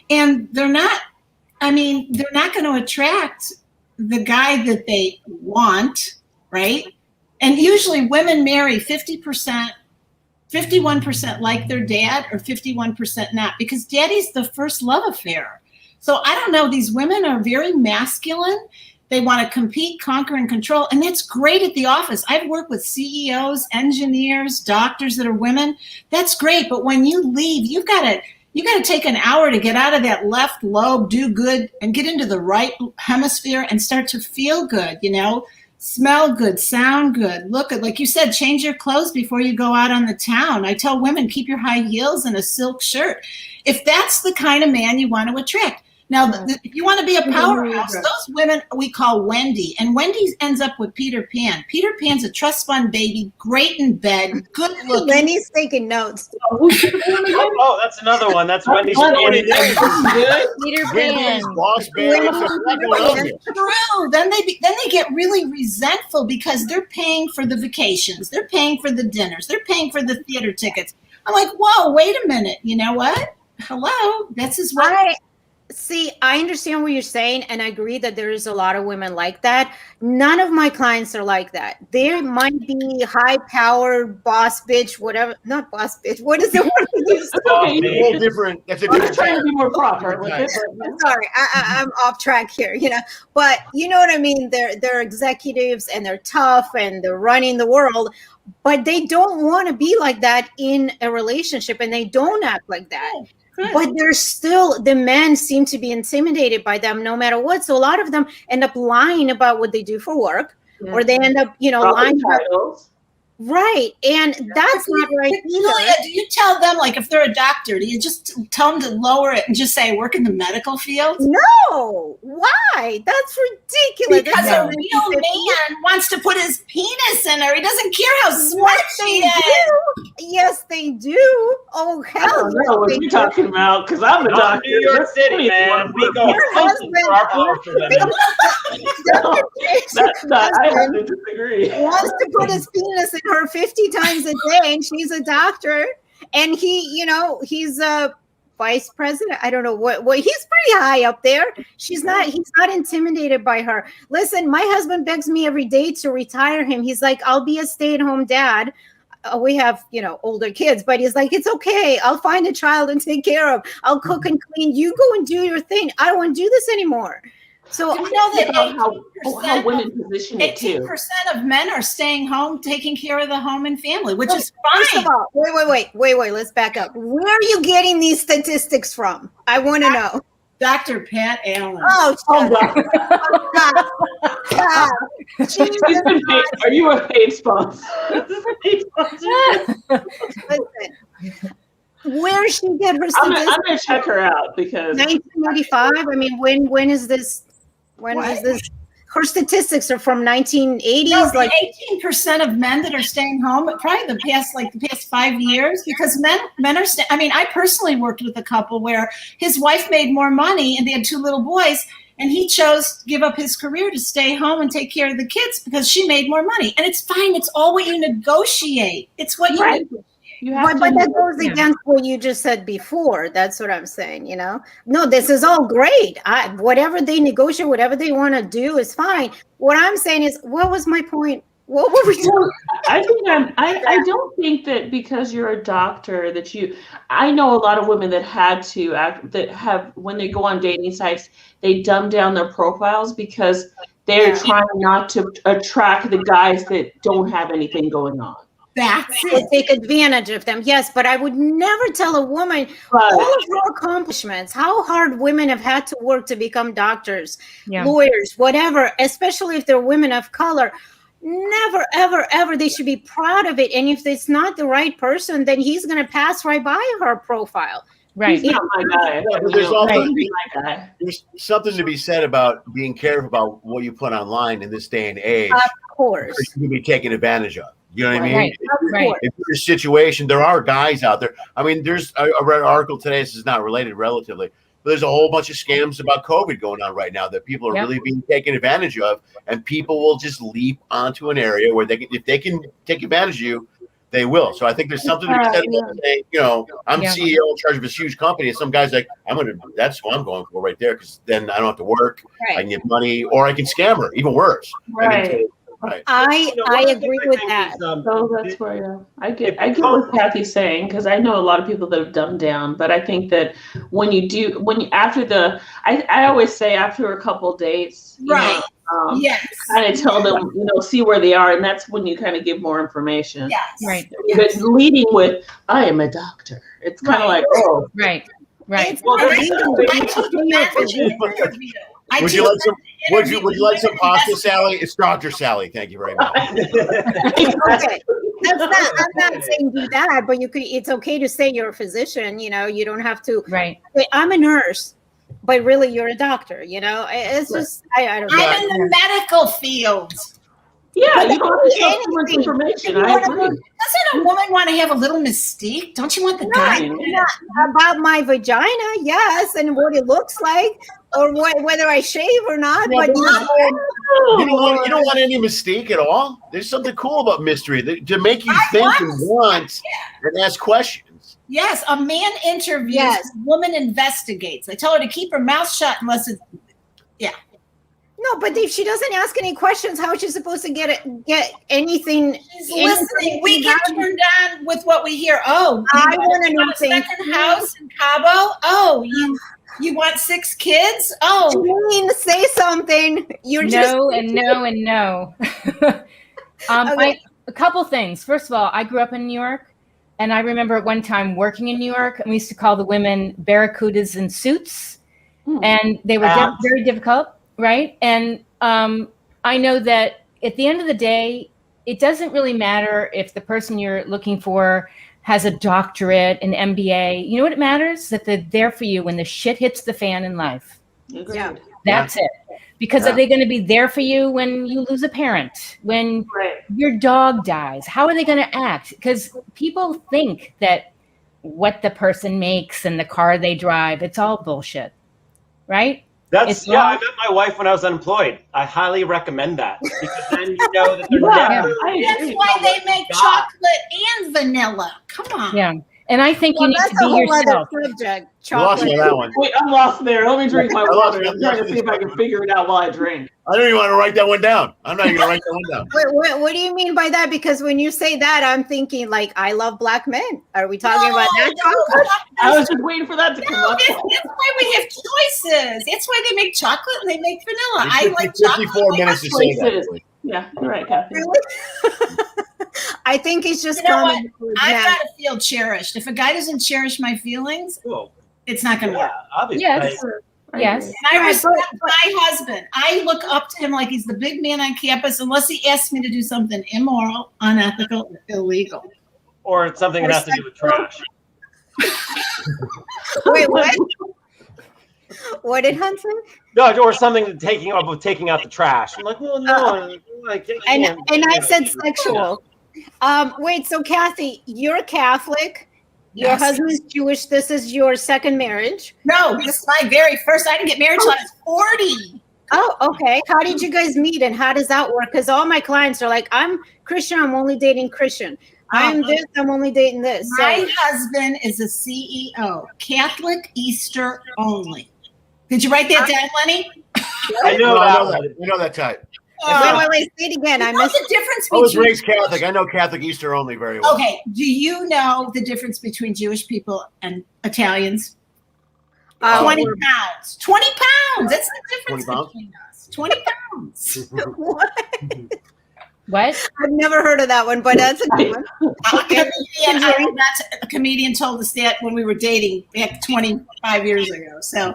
and they're not going to attract the guy that they want, right? And usually women marry 50%, 51% like their dad, or 51% not, because daddy's the first love affair. So I don't know, these women are very masculine. They want to compete, conquer, and control. And that's great at the office. I've worked with CEOs, engineers, doctors that are women. That's great. But when you leave, you got to take an hour to get out of that left lobe, do good, and get into the right hemisphere and start to feel good, smell good, sound good, look good. Like you said, change your clothes before you go out on the town. I tell women, keep your high heels and a silk shirt. If that's the kind of man you want to attract. Now, if you want to be a powerhouse, those women we call Wendy. And Wendy ends up with Peter Pan. Peter Pan's a trust fund baby, great in bed, good looking. Lenny's taking notes. Oh, that's another one. That's Wendy's. Peter Pan. Boss baby. That's true. Then they get really resentful because they're paying for the vacations, they're paying for the dinners, they're paying for the theater tickets. I'm like, whoa, wait a minute. You know what? Hello, this is what. See, I understand what you're saying, and I agree that there is a lot of women like that. None of my clients are like that. There might be high-powered boss bitch, whatever. Not boss bitch. What is the word? A whole different. That's a different. Trying to be more proper. I'm sorry, I'm off track here. But you know what I mean. They're executives, and they're tough, and they're running the world. But they don't want to be like that in a relationship, and they don't act like that. But there's still, the men seem to be intimidated by them no matter what. So a lot of them end up lying about what they do for work, or they end up, lying about. Right. And that's not right either. Julia, do you tell them, like, if they're a doctor, do you just tell them to lower it and just say, I work in the medical field? No. Why? That's ridiculous. Because a real man wants to put his penis in her. He doesn't care how smart she is. Yes, they do. Oh, hell. I don't know what you're talking about, because I'm a Not doctor. New York City, man. We go hunting for our powerful women. I have to disagree. Wants to put his penis in her 50 times a day, and she's a doctor, and he's a vice president. I don't know what he's pretty high up there. He's not intimidated by her. Listen, my husband begs me every day to retire him. He's like, I'll be a stay-at-home dad. We have, older kids, but he's like, it's okay. I'll find a child and take care of. I'll cook and clean. You go and do your thing. I don't want to do this anymore. So you know that how women position it too. 18% of men are staying home, taking care of the home and family, which is first fine. of all, wait. Let's back up. Where are you getting these statistics from? I want to know. Dr. Pat Allen. Oh, God. Are you a paid sponsor? Listen, where she get her statistics? I'm going to check her out because 1985. I mean, when is this? When is this? Her statistics are from 1980s. No, like 18% of men that are staying home, probably the past 5 years, because men are. I mean, I personally worked with a couple where his wife made more money and they had 2 little boys, and he chose to give up his career to stay home and take care of the kids because she made more money. And it's fine. It's all what you negotiate. It's what you negotiate. But that goes against what you just said before. That's what I'm saying, you know? No, this is all great. Whatever they negotiate, whatever they want to do is fine. What I'm saying is, what was my point? What were we doing? I don't think that because you're a doctor that I know a lot of women that when they go on dating sites, they dumb down their profiles because they're trying not to attract the guys that don't have anything going on. That's it. Take advantage of them. Yes, but I would never tell a woman all of her accomplishments, how hard women have had to work to become doctors, lawyers, whatever, especially if they're women of color. Never, ever, ever. They should be proud of it. And if it's not the right person, then he's going to pass right by her profile. Right. He's not my guy. There's something to be said about being careful about what you put online in this day and age. Of course. You can be taken advantage of. You know what I mean? Right. If your situation, there are guys out there. I mean, I read an article today. This is not related relatively, but there's a whole bunch of scams about COVID going on right now that people are really being taken advantage of, and people will just leap onto an area where if they can take advantage of you, they will. So I think there's something to be said about saying, you know, I'm CEO in charge of this huge company, and some guy's like, that's what I'm going for right there, because then I don't have to work, I can get money, or I can scam her, even worse. Right. I agree with that. That's where I get what Cathy's saying, because I know a lot of people that have dumbed down, but I think that I always say after a couple dates, kind of tell them, see where they are, and that's when you kind of give more information. Yes. Right. But leading with, I am a doctor. It's kind of like, oh. Right. Would you like some pasta, Sally? It's Dr. Sally. Thank you very much. Okay. I'm not saying do that, but it's okay to say you're a physician, you don't have to say, I'm a nurse, but really you're a doctor, it's just, I don't know. I'm in the medical field. Yeah, you don't have to have too much information. I agree. Doesn't a woman want to have a little mystique? Don't you want the guy? About my vagina, yes, and what it looks like, or whether I shave or not. But you don't want any mystique at all. There's something cool about mystery to make you think and want and ask questions. Yes, a man interviews, a woman investigates. I tell her to keep her mouth shut unless it's No, but if she doesn't ask any questions, how is she supposed to get anything? She's listening. We get turned on with what we hear. Oh, I want to know a second house in Cabo. Oh, you want 6 kids? Oh, you mean to say something? You're no. A couple things. First of all, I grew up in New York, and I remember at one time working in New York, and we used to call the women barracudas in suits, and they were very difficult. Right. And I know that at the end of the day, it doesn't really matter if the person you're looking for has a doctorate, an MBA. You know what it matters? That they're there for you when the shit hits the fan in life. Yeah. That's it. Because are they going to be there for you when you lose a parent, when your dog dies? How are they going to act? Because people think that what the person makes and the car they drive, it's all bullshit. Right? I met my wife when I was unemployed. I highly recommend that, because then you know that they're never. That's why they make chocolate and vanilla. Come on. Yeah. And I think you need that's to be a whole yourself. other subject. You lost me Chocolate. on that one. Wait, I'm lost there. Let me drink my lost water. you. I'm trying to see if I can figure it out while I drink. I don't even want to write that one down. I'm not even going to write that one down. Wait, what do you mean by that? Because when you say that, I'm thinking like I love black men. Are we talking about that? Chocolate? I was just waiting for that to come up. That's why we have choices. That's why they make chocolate and they make vanilla. I like 54 chocolate. minutes to say that. Choices. Yeah, you're right, Kathy. Really? I think it's just You know common. I've got to feel cherished. If a guy doesn't cherish my feelings, Cool. it's not going to work. Obviously. Yes. Yes. And I respect my husband. I look up to him like he's the big man on campus, unless he asks me to do something immoral, unethical, or illegal. Or it's something that has to do with trash. Wait, what? What did Hunt say? No, or something taking out the trash. I'm like, well, no, like, And I said sexual. Wait, so Kathy, you're Catholic. Your Yes. husband's Jewish. This is your second marriage. No, this is my very first. I didn't get married until I was 40. Oh, okay. How did you guys meet and how does that work? Because all my clients are like, I'm Christian, I'm only dating Christian. I'm this, I'm only dating this. My husband is a CEO, Catholic Easter only. Did you write that down, Lenny? I know that. We know that type. Wait, say it again. I You know missed the difference I was between. raised Catholic. I know Catholic Easter only very well. Okay, do you know the difference between Jewish people and Italians? 20 pounds. 20 pounds. That's the difference 20 pounds? between us. 20 pounds. What? What? I've never heard of that one, but that's a good one. A comedian told us that when we were dating back 25 years ago. So,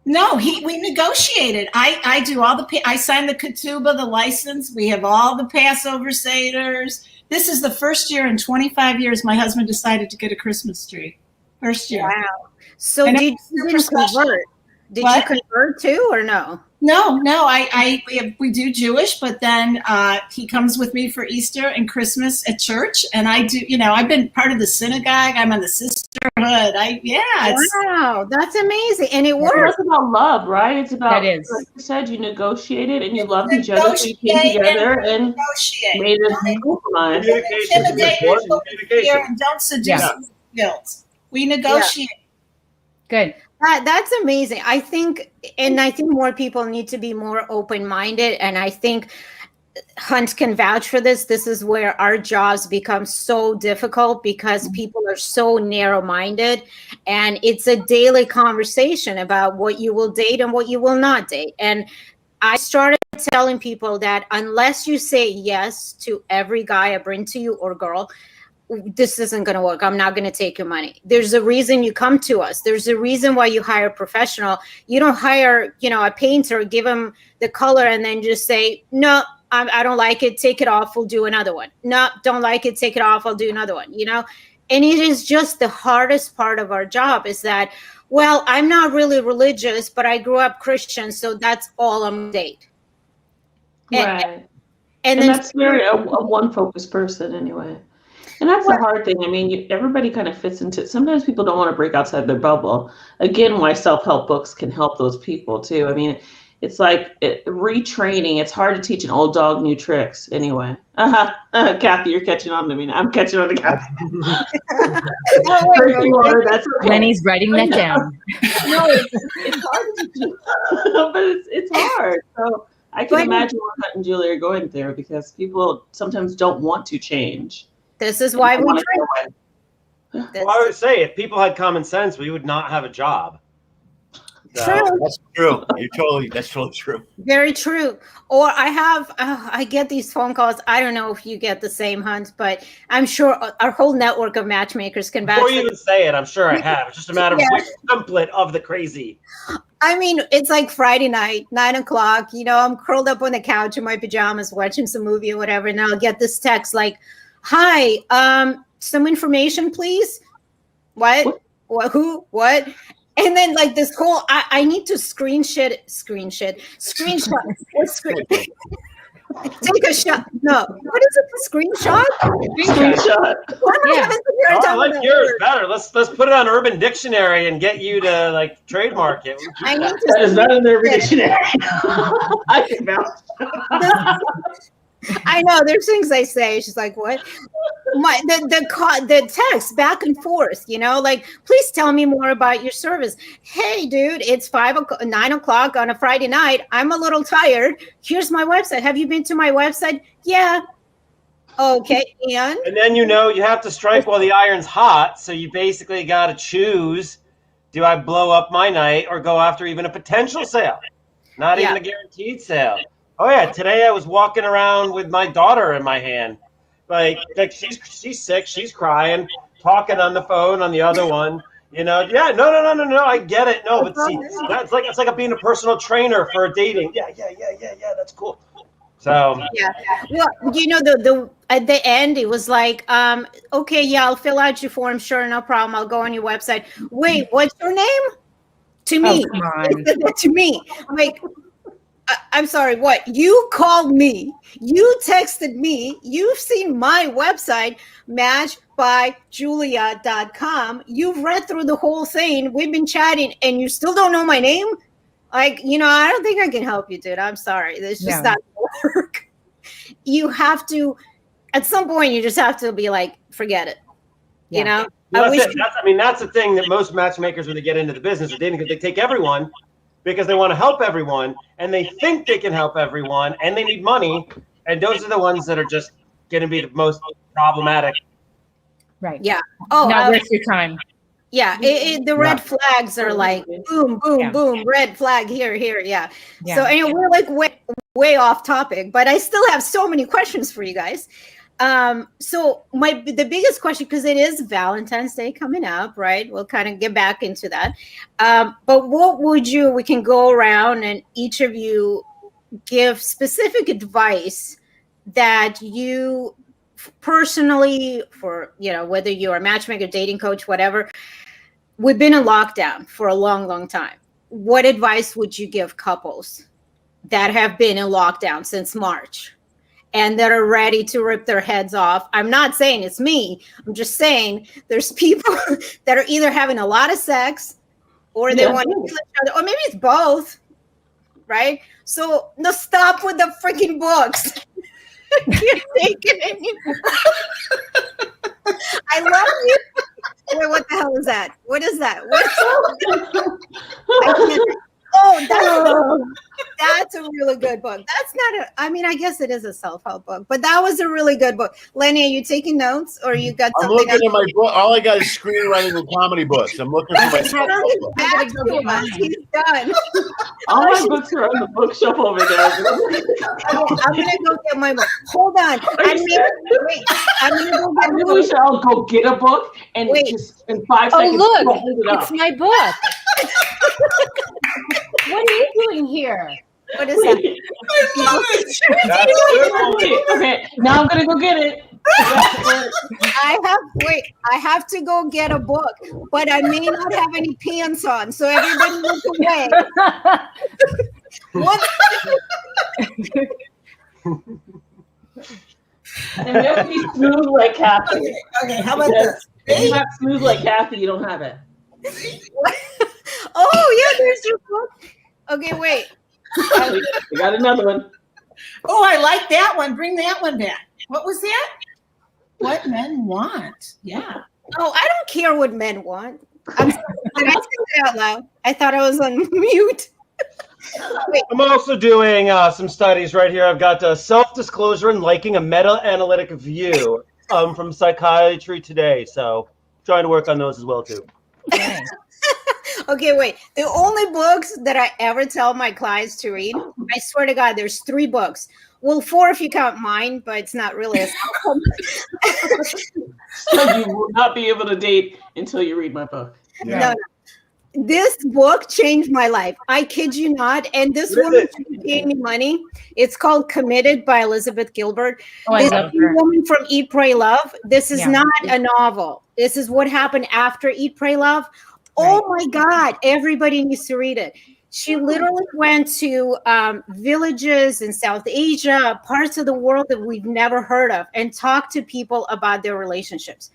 no, we negotiated. I do all the. I signed the ketubah, the license. We have all the Passover seders. This is the first year in 25 years my husband decided to get a Christmas tree. First year. Wow. So And did you super special. convert? Did What? you convert too or no? No. We do Jewish, but then he comes with me for Easter and Christmas at church, and I do. I've been part of the synagogue. I'm on the sisterhood. Wow, that's amazing, and it Well, works. that's about love, right? It's about, That is. like you said, you negunegotiated and you loved each other, so you came together and negotiate. made a compromise. Communication is Intimidate important. people Communication. and don't seduce Yeah. guilt. We negotiate. Good. That's amazing. I think more people need to be more open-minded, and I think Hunt can vouch for this. This is where our jobs become so difficult because people are so narrow-minded, and it's a daily conversation about what you will date and what you will not date. And I started telling people that unless you say yes to every guy I bring to you or girl, this isn't going to work. I'm not going to take your money. There's a reason you come to us. There's a reason why you hire a professional. You don't hire, a painter, give him the color and then just say, no, I don't like it. Take it off. We'll do another one. No, don't like it. Take it off. I'll do another one, And it is just the hardest part of our job is that, well, I'm not really religious, but I grew up Christian. So that's all I'm going to date. Right. And then that's very a one-focused person anyway. And that's the hard thing. I mean, everybody kind of fits into. Sometimes people don't want to break outside their bubble. Again, why self-help books can help those people too. I mean, it's like retraining. It's hard to teach an old dog new tricks. Anyway, Kathy, you're catching on to me. I'm catching on to Kathy. That's okay. Lenny's writing that down. No, it's hard to do, but it's hard. So I can imagine what Hunt and Julie are going through because people sometimes don't want to change. This is why we drink. Well, I would say if people had common sense, we would not have a job. So. True. That's true. That's totally true. Very true. Or I get these phone calls. I don't know if you get the same, Hunt, but I'm sure our whole network of matchmakers can vouch. Before you even say it, I'm sure I have. It's just a matter of which template of the crazy. I mean, it's like Friday night, 9:00. I'm curled up on the couch in my pajamas, watching some movie or whatever, and I'll get this text like, "Hi, some information, please." What? Who? What? And then like this whole, I need to screenshot. Take a shot. No, what is it? Screenshot. I like yours better. Let's put it on Urban Dictionary and get you to like trademark it. That is not in the Urban Dictionary. I can vouch. I know there's things I say. She's like, what? the text back and forth, like, please tell me more about your service. Hey, dude, it's 9 o'clock on a Friday night. I'm a little tired. Here's my website. Have you been to my website? Yeah. Okay. And then, you have to strike while the iron's hot. So you basically got to choose, do I blow up my night or go after even a potential sale? Not even a guaranteed sale. Oh yeah. Today I was walking around with my daughter in my hand. Like she's sick, she's crying, talking on the phone on the other one. No, I get it. No, but see, it's like being a personal trainer for dating. Yeah, that's cool. So yeah, well, the at the end it was like, okay, yeah, I'll fill out your form, sure, no problem. I'll go on your website. Wait, what's your name? To me, to me, I'm like, I'm sorry, what? You called me, you texted me, you've seen my website, matchbyjulia.com. You've read through the whole thing. We've been chatting and you still don't know my name? Like, I don't think I can help you, dude. I'm sorry. This just not gonna work. You have to, at some point, you just have to be like, forget it. Well, that's the thing that most matchmakers, when they get into the business of dating, they take everyone because they want to help everyone and they think they can help everyone and they need money. And those are the ones that are just going to be the most problematic. Right. Yeah. Oh, not worth your time. Yeah. The red flags are like, boom, boom, boom, red flag here. Yeah. So anyway, we're like way off topic, but I still have so many questions for you guys. So the biggest question, because it is Valentine's Day coming up, right? We'll kind of get back into that. But we can go around and each of you give specific advice that you personally, for, whether you're a matchmaker, dating coach, whatever, we've been in lockdown for a long, long time. What advice would you give couples that have been in lockdown since March and that are ready to rip their heads off? I'm not saying it's me. I'm just saying there's people that are either having a lot of sex or they want to kill each other, or maybe it's both, right? So no, stop with the freaking books. I can't take it anymore. I love you. Wait, what the hell is that? What is that? That's a really good book. That's not I guess it is a self-help book, but that was a really good book. Lenny, are you taking notes or you got something? I'm looking at my book. All I got is screenwriting and comedy books. I'm looking for my He's done. All my books are on the bookshelf over there. I'm gonna go get my book. Hold on. I'm gonna go get my book. We should all go get a book and just in 5 seconds. Oh, look, hold it up. it's my book. What are you doing here? What is that? Okay, now I'm gonna go get it. I have to go get a book, but I may not have any pants on, so everybody look away. What? And you have to be smooth like Cathy. Okay, how about this? If you're not smooth like Cathy, you don't have it. Oh yeah, there's your book. Okay, wait. We got another one. Oh, I like that one. Bring that one back. What was that? What men want. Yeah. Oh, I don't care what men want. I'm sorry. Did I say that out loud? I thought I was on mute. I'm also doing some studies right here. I've got self-disclosure and liking a meta-analytic view from Psychiatry Today. So trying to work on those as well, too. Okay. Okay, wait. The only books that I ever tell my clients to read, I swear to God, there's 3 books. Well, 4 if you count mine, but it's not really a So you will not be able to date until you read my book. Yeah. No. This book changed my life. I kid you not. And this woman gave me money. It's called Committed by Elizabeth Gilbert. Oh, I this love her. woman from Eat, Pray, Love. This is not a novel. This is what happened after Eat, Pray, Love. Oh my God, everybody needs to read it. She literally went to villages in South Asia, parts of the world that we've never heard of, and talked to people about their relationships.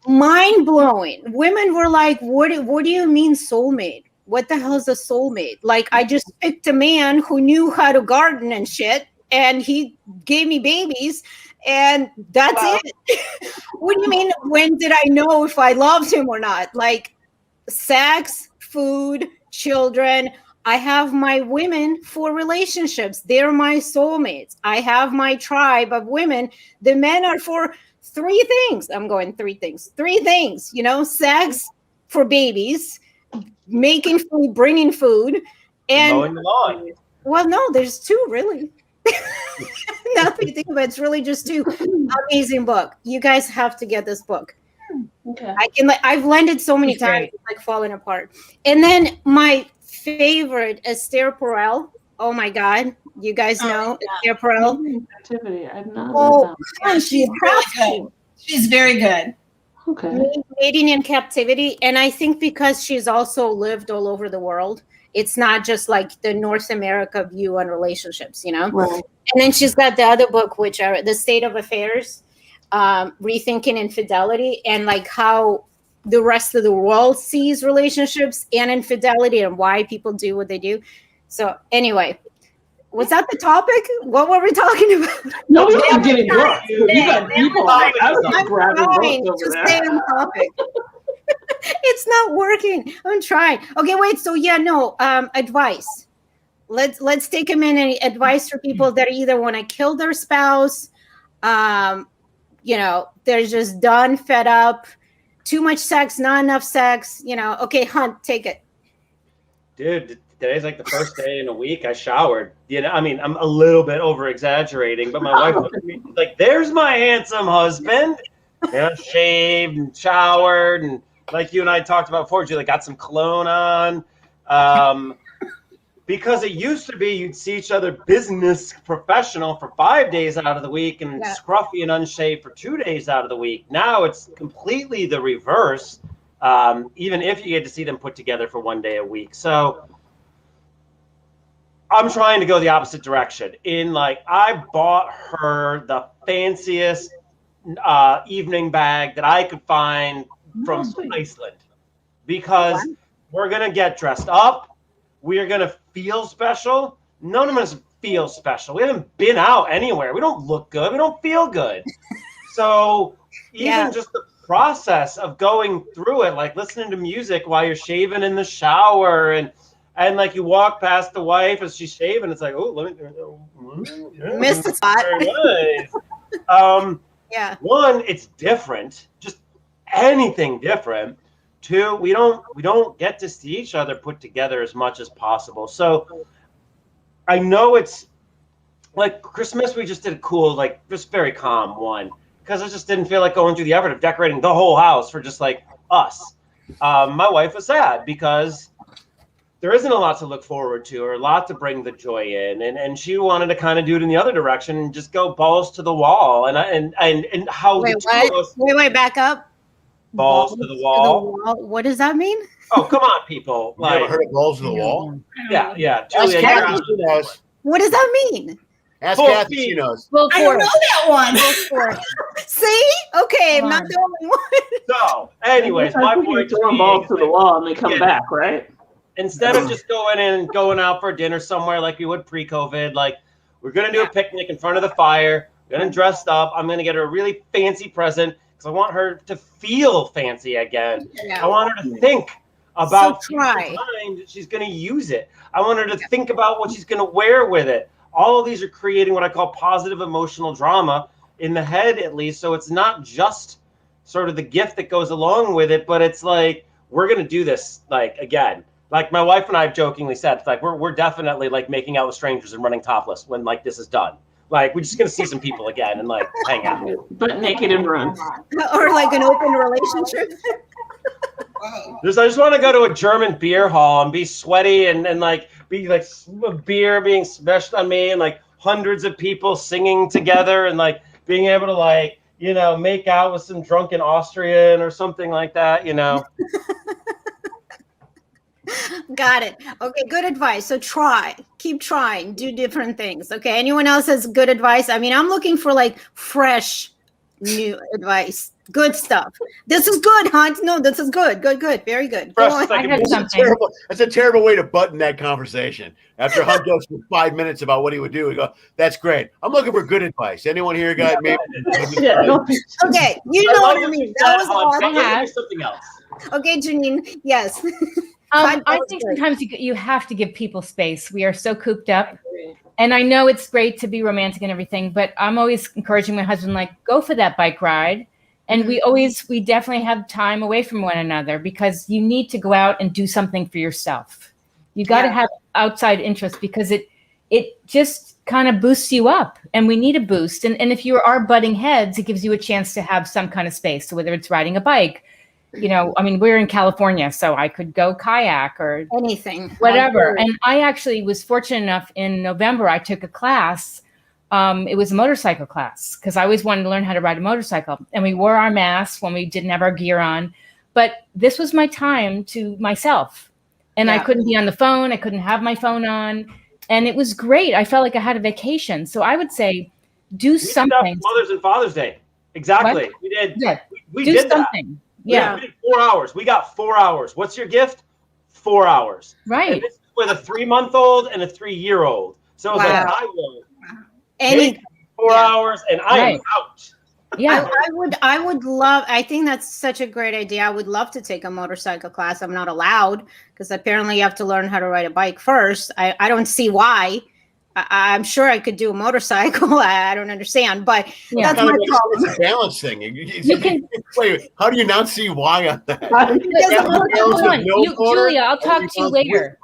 Mind blowing. Women were like, what do you mean soulmate? What the hell is a soulmate? Like, I just picked a man who knew how to garden and shit. and he gave me babies, and that's it. What do you mean, when did I know if I loved him or not? Like, sex, food, children. I have my women for relationships. They're my soulmates. I have my tribe of women. The men are for three things. I'm going three things. Three things, sex for babies, making food, bringing food, and mowing the lawn. Well, no, there's two really. Now that you think about it, it's really just two. Amazing book. You guys have to get this book. Okay. I've lent it so many times, it's like falling apart. And then my favorite, Esther Perel. Oh my God, you guys know Esther Perel. Activity. I've not. Oh, she's really good. She's very good. Okay. Mating in Captivity, and I think because she's also lived all over the world, it's not just like the North America view on relationships, Right. And then she's got the other book, which are The State of Affairs, Rethinking Infidelity, and like how the rest of the world sees relationships and infidelity and why people do what they do. So anyway, was that the topic? What were we talking about? No, we weren't getting books. You got people. I was grabbing books over there. Stay on topic. It's not working. I'm trying. Okay, wait. So advice. Let's take a minute. Advice for people that either want to kill their spouse, they're just done, fed up, too much sex, not enough sex. Okay, Hunt, take it. Dude, today's like the first day in a week I showered. I mean, I'm a little bit over exaggerating, but my wife looked at me like, "There's my handsome husband." Shaved and showered, and like you and I talked about before, Julie, got some cologne on. Because it used to be you'd see each other business professional for 5 days out of the week and scruffy and unshaved for 2 days out of the week. Now it's completely the reverse, even if you get to see them put together for 1 day a week. So I'm trying to go the opposite direction. I bought her the fanciest evening bag that I could find from Iceland, because we're going to get dressed up. We are going to feel special. None of us feel special. We haven't been out anywhere. We don't look good. We don't feel good. So even just the process of going through it, like listening to music while you're shaving in the shower, and like you walk past the wife as she's shaving, it's like, oh, let me missed the spot. Very nice. One, it's different. Just anything different. Two, we don't get to see each other put together as much as possible. So I know it's like Christmas, we just did a cool, like just very calm one, because I just didn't feel like going through the effort of decorating the whole house for just like us. My wife was sad because there isn't a lot to look forward to or a lot to bring the joy in, and she wanted to kind of do it in the other direction and just go balls to the wall. And how wait, the two of us, wait, back up. Balls to the wall. What does that mean? Oh, come on, people! You ever heard of balls to the wall? Yeah. Ask Julia, Cathy, she knows. What does that mean? Ask Cathy, she knows. I don't know that one. See? Okay, I'm not the only one. So, anyways, my point is throwing balls to the wall and they come back, right? Instead of just going out for dinner somewhere like we would pre-COVID, like we're gonna do a picnic in front of the fire. We're gonna dress up. I'm gonna get her a really fancy present, because I want her to feel fancy again. I want her to think about the time that she's going to use it. I want her to think about what she's going to wear with it. All of these are creating what I call positive emotional drama in the head, at least. So it's not just sort of the gift that goes along with it, but it's like, we're going to do this, like, again. Like my wife and I have jokingly said, like, we're definitely like making out with strangers and running topless when like this is done. Like, we're just going to see some people again and, like, hang out. Butt naked and run. Or, like, an open relationship. I just want to go to a German beer hall and be sweaty and like, be, like, beer being smashed on me and, like, hundreds of people singing together and, like, being able to, like, make out with some drunken Austrian or something like that, Got it. Okay, good advice. So keep trying, do different things. Okay, anyone else has good advice? I mean, I'm looking for like fresh new advice. Good stuff. This is good, Hunt. No, this is good. Good. Very good. Go on. That's a terrible way to button that conversation. After Hunt goes for 5 minutes about what he would do, we go, that's great. I'm looking for good advice. Anyone here got maybe? Okay, you know what I mean. That was awesome. Something else. Okay, Janeane. Yes. I think sometimes you have to give people space. We are so cooped up. And I know it's great to be romantic and everything, but I'm always encouraging my husband, like, go for that bike ride. And we definitely have time away from one another because you need to go out and do something for yourself. You got to have outside interest because it just kind of boosts you up, and we need a boost. And if you are butting heads, it gives you a chance to have some kind of space. So whether it's riding a bike, I mean, we're in California, so I could go kayak or anything, whatever. And I actually was fortunate enough in November, I took a class. It was a motorcycle class because I always wanted to learn how to ride a motorcycle. And we wore our masks when we didn't have our gear on. But this was my time to myself. And I couldn't be on the phone. I couldn't have my phone on. And it was great. I felt like I had a vacation. So I would say do something. Mother's and Father's Day. Exactly. What? We did. Yeah. We did something. That. Yeah. We did 4 hours. We got 4 hours. What's your gift? 4 hours. Right. And this is with a 3-month-old and a 3-year-old. So it was like, I will take 4 hours and I am out. Yeah. I would love, I think that's such a great idea. I would love to take a motorcycle class. I'm not allowed because apparently you have to learn how to ride a bike first. I don't see why. I'm sure I could do a motorcycle. I don't understand, but that's my problem. It's a balance thing. Wait, how do you not see why on that? Julia, I'll talk to you later.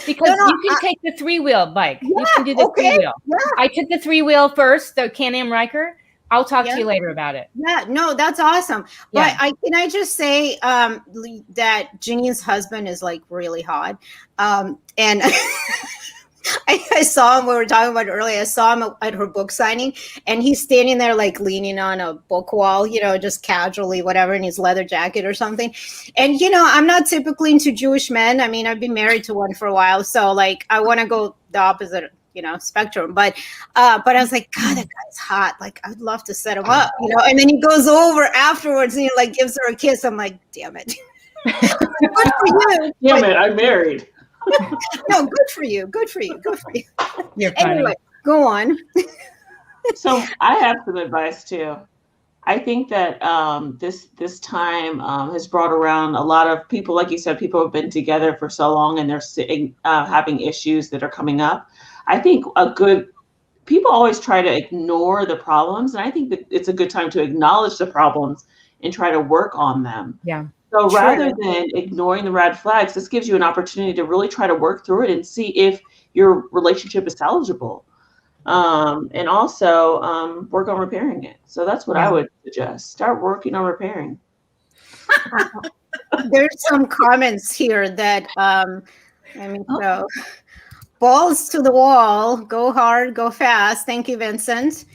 Because you can take the 3-wheel bike. You can do the 3-wheel. Yeah. I took the 3-wheel first, the Can-Am Riker. I'll talk to you later about it. Yeah, no, that's awesome. But can I just say that Janeane's husband is like really hot. And I saw him, we were talking about it earlier. I saw him at her book signing, and he's standing there like leaning on a book wall, just casually, whatever, in his leather jacket or something. And, I'm not typically into Jewish men. I mean, I've been married to one for a while. So like, I want to go the opposite, spectrum. But I was like, God, that guy's hot. Like, I'd love to set him up, and then he goes over afterwards and he like gives her a kiss. I'm like, damn it. Good for you. Damn it, I'm married. No, good for you. Anyway, go on. So I have some advice too. I think that this time has brought around a lot of people. Like you said, people have been together for so long and they're having issues that are coming up. I think people always try to ignore the problems. And I think that it's a good time to acknowledge the problems and try to work on them. Yeah. So rather than ignoring the red flags, this gives you an opportunity to really try to work through it and see if your relationship is salvageable. And also work on repairing it. So that's what I would suggest. Start working on repairing. There's some comments here that, so balls to the wall, go hard, go fast. Thank you, Vincent.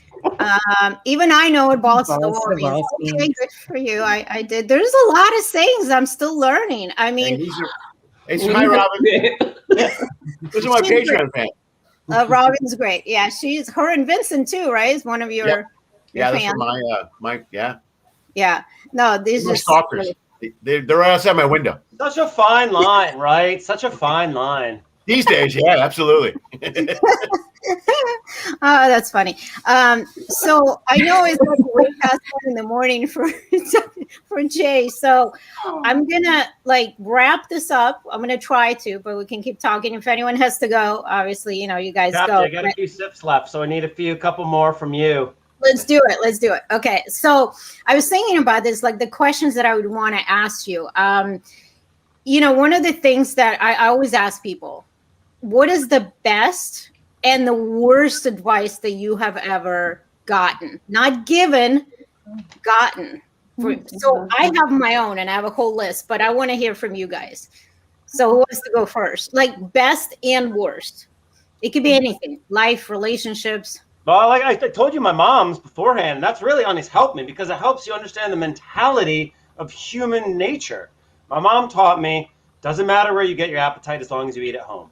Even I know what balls to the wall means. Okay, good for you. I did. There's a lot of sayings I'm still learning. I mean, hi, Robin. Those are my Patreon fans. Robin's great. Yeah, she's her and Vincent too, right? Is one of your that's fans. for my Yeah. No, these are stalkers. They're right outside my window. Such a fine line, right? Such a fine line. These days, yeah, absolutely. Oh, that's funny. So I know it's like way past 1 in the morning for Jay. So I'm gonna like wrap this up. I'm gonna try to, but we can keep talking. If anyone has to go, obviously, you guys go. I got a few sips left, so I need a couple more from you. Let's do it. Okay. So I was thinking about this, like the questions that I would want to ask you. One of the things that I always ask people, what is the best and the worst advice that you have ever gotten? Not given, gotten. So I have my own and I have a whole list, but I want to hear from you guys. So who wants to go first? Like best and worst. It could be anything, life, relationships. Well, like I told you, my mom's beforehand, that's really honest helped me because it helps you understand the mentality of human nature. My mom taught me, doesn't matter where you get your appetite as long as you eat at home.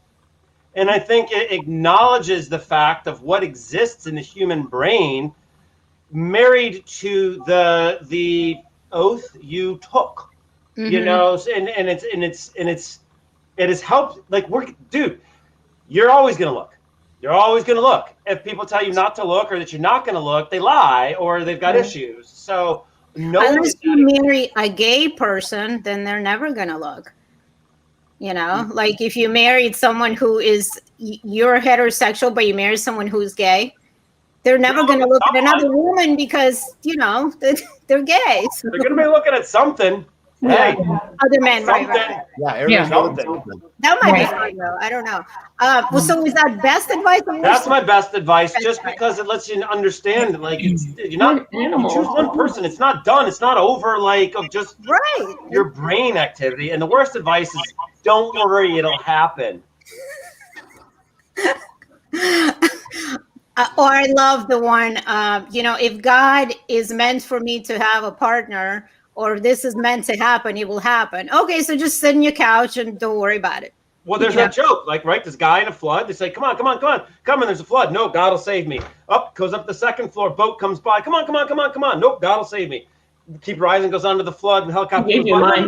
And I think it acknowledges the fact of what exists in the human brain married to the oath you took. You know, and it has helped. Like, dude, you're always gonna look. You're always gonna look. If people tell you not to look or that you're not gonna look, they lie or they've got issues. So unless you marry a gay person, then they're never gonna look. You know, like if you married someone who is, you're heterosexual, but you marry someone who's gay, they're never going to look at another woman because, you know, they're gay. So. They're going to be looking at something. Yeah. Hey, other men, something. right. Yeah, something. That might be fun, though. I don't know. Well, so is that best advice? That's my best advice, just because it lets you understand. Like, you're not animal. You choose one person. It's not done. It's not over. Like, of just your brain activity. And the worst advice is, don't worry, it'll happen. Or I love the one, you know, if God is meant for me to have a partner, or if this is meant to happen, it will happen. Okay, so just sit on your couch and don't worry about it. Well, there's that joke, like, right, this guy in a flood, they say, come on, there's a flood. No, God will save me. Up, goes up the second floor, boat comes by, come on. Nope, God will save me. Keep rising, goes under the flood, and helicopter goes by. No,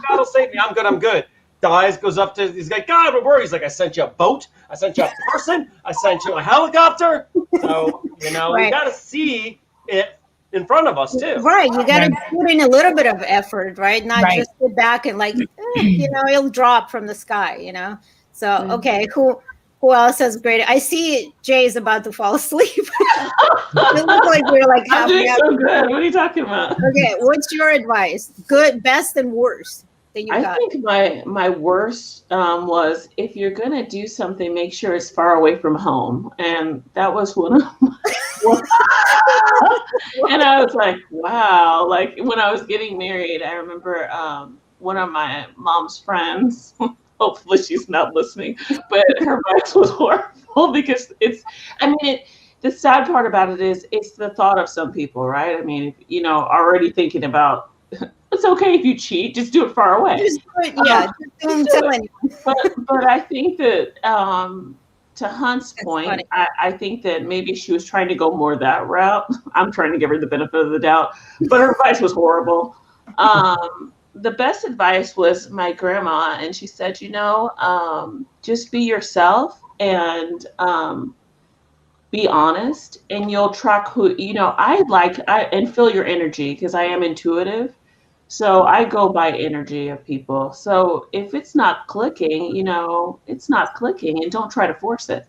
God will save me, I'm good. Dies, goes up to, he's like, God, where were you? He's like, I sent you a boat, I sent you a person, I sent you a helicopter. So, you know, we got to see it in front of us too. Right, you got to put in a little bit of effort, right? Not just sit back and like, you know, it'll drop from the sky, you know? So, okay, who else has great? I see Jay's about to fall asleep. It looks like we're like I'm doing so good. What are you talking about? Okay, what's your advice? Good, best, and worst that you got? I think my worst was, if you're gonna do something, make sure it's far away from home, and that was one of my. And I was like, wow. Like, when I was getting married, I remember one of my mom's friends. Hopefully she's not listening, but her advice was horrible because the sad part about it is it's the thought of some people, right? I mean, you know, already thinking about, it's okay if you cheat, just do it far away. Just don't tell anyone. But I think that to Hunt's point, I think that maybe she was trying to go more that route. I'm trying to give her the benefit of the doubt, but her advice was horrible. The best advice was my grandma, and she said, you know, just be yourself and be honest, and you'll track who, you know, and feel your energy, because I am intuitive. So I go by energy of people. So if it's not clicking, you know, it's not clicking, and don't try to force it.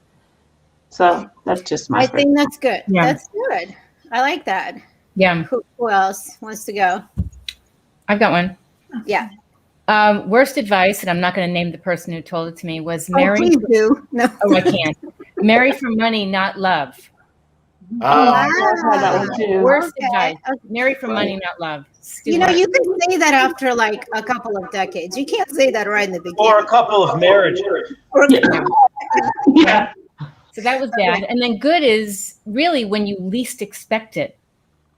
So that's just my. I think that's good. Yeah. That's good. I like that. Yeah. Who else wants to go? I've got one. Yeah. Worst advice, and I'm not going to name the person who told it to me, was marry. Please do. No. Oh, I can't. Marry for money, not love. Worst advice. Marry for money, not love. You know, you can say that after like a couple of decades. You can't say that right in the beginning. Or a couple of marriages. Yeah. So that was bad. And then good is really when you least expect it.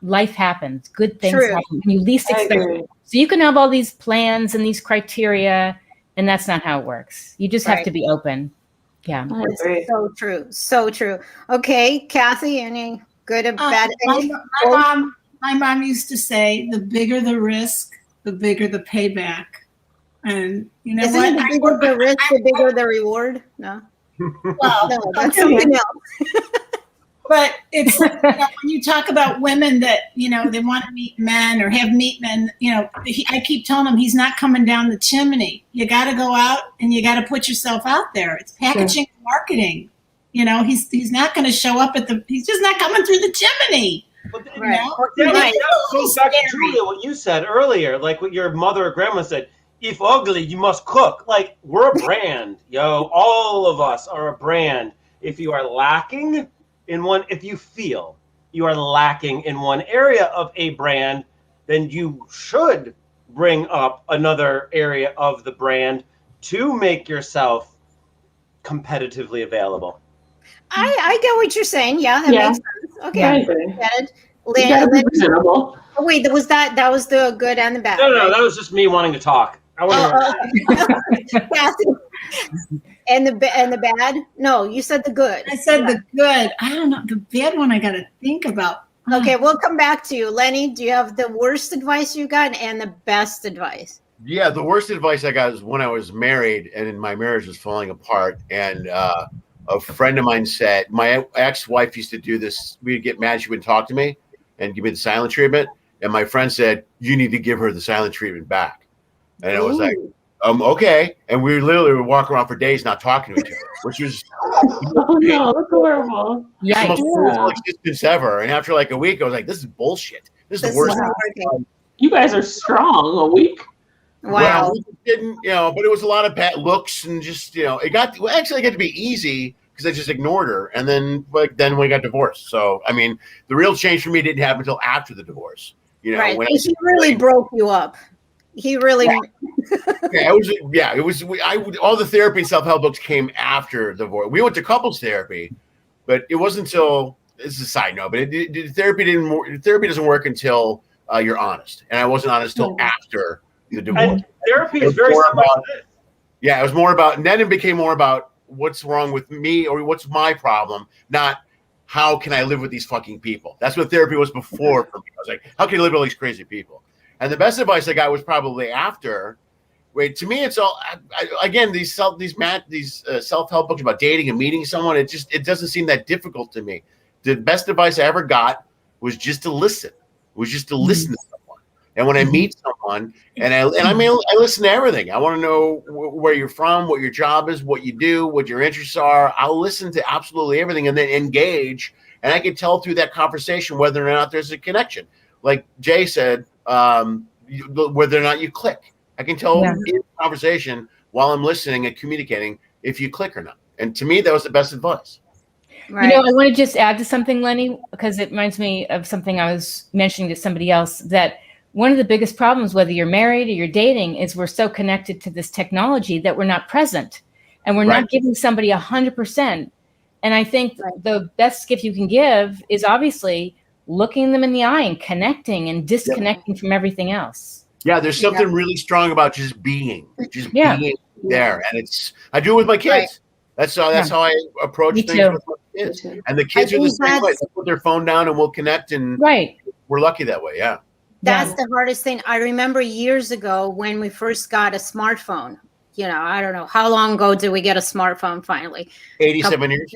Life happens. Good things happen when you least expect it. So you can have all these plans and these criteria, and that's not how it works. You just have to be open. Yeah. So true. So true. Okay, Cathy, any good and bad? My mom used to say, the bigger the risk, the bigger the payback. And you know what? The bigger the risk, the bigger the reward? No. Well, no, that's something else. But it's, you know, when you talk about women that, you know, they want to meet men or have meet men, you know, I keep telling them he's not coming down the chimney. You got to go out and you got to put yourself out there. It's packaging and marketing. You know, he's not going to show up he's just not coming through the chimney. Right. That goes back to Julia, what you said earlier, like what your mother or grandma said, if ugly, you must cook. Like, we're a brand, yo. All of us are a brand. If you are lacking if you feel you are lacking in one area of a brand, then you should bring up another area of the brand to make yourself competitively available. I get what you're saying. Yeah, that makes sense. Okay, I agree. Get it. Reasonable. Oh, wait, that was the good and the bad. No, that was just me wanting to talk. I want to. And the bad? No, you said the good. I said the good. I don't know. The bad one I got to think about. Okay, we'll come back to you. Lenny, do you have the worst advice you got and the best advice? Yeah, the worst advice I got was when I was married and my marriage was falling apart. And a friend of mine said, my ex-wife used to do this. We'd get mad. She wouldn't talk to me and give me the silent treatment. And my friend said, you need to give her the silent treatment back. And I was like, okay. And we literally would walk around for days not talking to each other, which was Oh no, that's horrible. the most brutal existence ever. And after like a week, I was like, this is bullshit. This is the worst. You guys are strong. A week. Wow. Well, we didn't, but it was a lot of bad looks and just, it got to be easy because I just ignored her. And then we got divorced. So, I mean, the real change for me didn't happen until after the divorce. Right. When he really broke you up. He really. It was all the therapy and self-help books came after the divorce. We went to couples therapy, but it wasn't until, this is a side note, but therapy doesn't work until you're honest. And I wasn't honest until after the divorce. And therapy is very similar to this. Yeah, it was more about, and then it became more about what's wrong with me or what's my problem, not how can I live with these fucking people. That's what therapy was before for me. I was like, how can I live with all these crazy people? And the best advice I got was probably after. Wait, to me, it's all again these self-help books about dating and meeting someone. It doesn't seem that difficult to me. The best advice I ever got was just to listen. It was just to listen to someone. And when I meet someone, I listen to everything. I want to know where you're from, what your job is, what you do, what your interests are. I'll listen to absolutely everything and then engage. And I can tell through that conversation whether or not there's a connection. Like Jay said, whether or not you click. I can tell in the conversation while I'm listening and communicating if you click or not. And to me, that was the best advice. Right. I want to just add to something, Lenny, because it reminds me of something I was mentioning to somebody else, that one of the biggest problems, whether you're married or you're dating, is we're so connected to this technology that we're not present and we're not giving somebody 100%. And I think the best gift you can give is obviously looking them in the eye and connecting and disconnecting from everything else. Yeah, there's something really strong about just being there. And I do it with my kids. Right. That's how I approach things with my kids. And the kids are the same way. They put their phone down and we'll connect, and we're lucky that way. Yeah. That's the hardest thing. I remember years ago when we first got a smartphone. I don't know. How long ago did we get a smartphone finally? 87 years.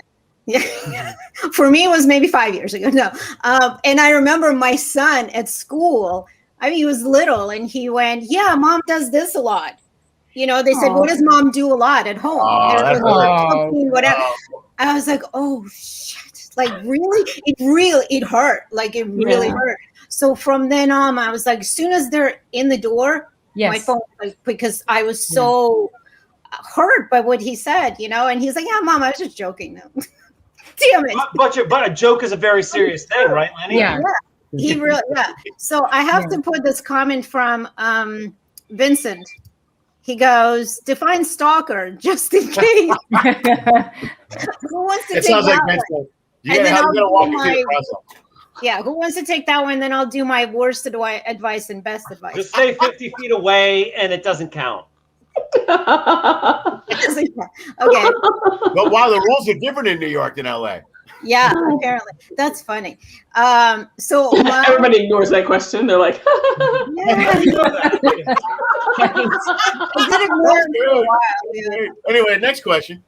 Yeah. For me, it was maybe 5 years ago. No. And I remember my son at school, he was little and he went, yeah, mom does this a lot. They said, what does mom do a lot at home? Whatever. I was like, oh shit. Like really? It hurt. Like it really hurt. So from then on, I was like, as soon as they're in the door, my phone, because I was so hurt by what he said, and he's like, yeah, mom, I was just joking. No. Damn it. But a joke is a very serious thing, right, Lenny? Yeah. He really, So I have to put this comment from Vincent. He goes, define stalker, just in case. Who wants to take sounds that like Vincent. Who wants to take that one? Then I'll do my worst advice and best advice. Just stay 50 feet away and it doesn't count. Okay. But wow, the rules are different in New York than LA. Yeah, apparently. That's funny. So everybody ignores that question. They're like, Anyway, next question.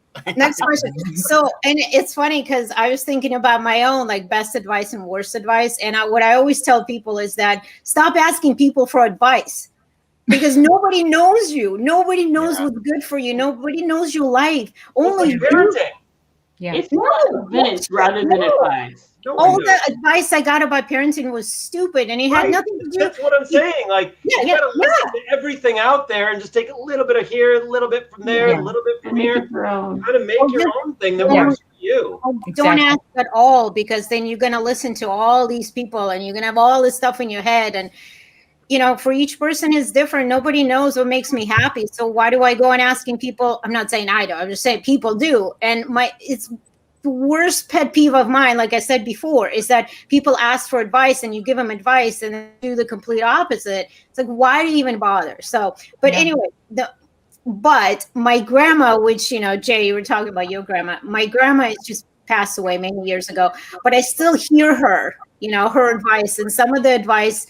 So, and it's funny because I was thinking about my own best advice and worst advice. And what I always tell people is that stop asking people for advice. Because nobody knows you. Nobody knows what's good for you. Nobody knows your life. Only you. Yeah. It's more advice rather than advice. All the advice I got about parenting was stupid, and it had nothing to do. That's what I'm saying. You gotta listen to everything out there and just take a little bit of here, a little bit from there, a little bit from here. Try to make your own thing that works for you. Don't ask at all, because then you're gonna listen to all these people, and you're gonna have all this stuff in your head, and for each person is different. Nobody knows what makes me happy. So why do I go and asking people? I'm not saying I do. I'm just saying people do. And it's the worst pet peeve of mine, like I said before, is that people ask for advice and you give them advice and then do the complete opposite. It's like, why do you even bother? So, but anyway, but my grandma, which, Jay, you were talking about your grandma. My grandma just passed away many years ago, but I still hear her you know, her advice, and some of the advice,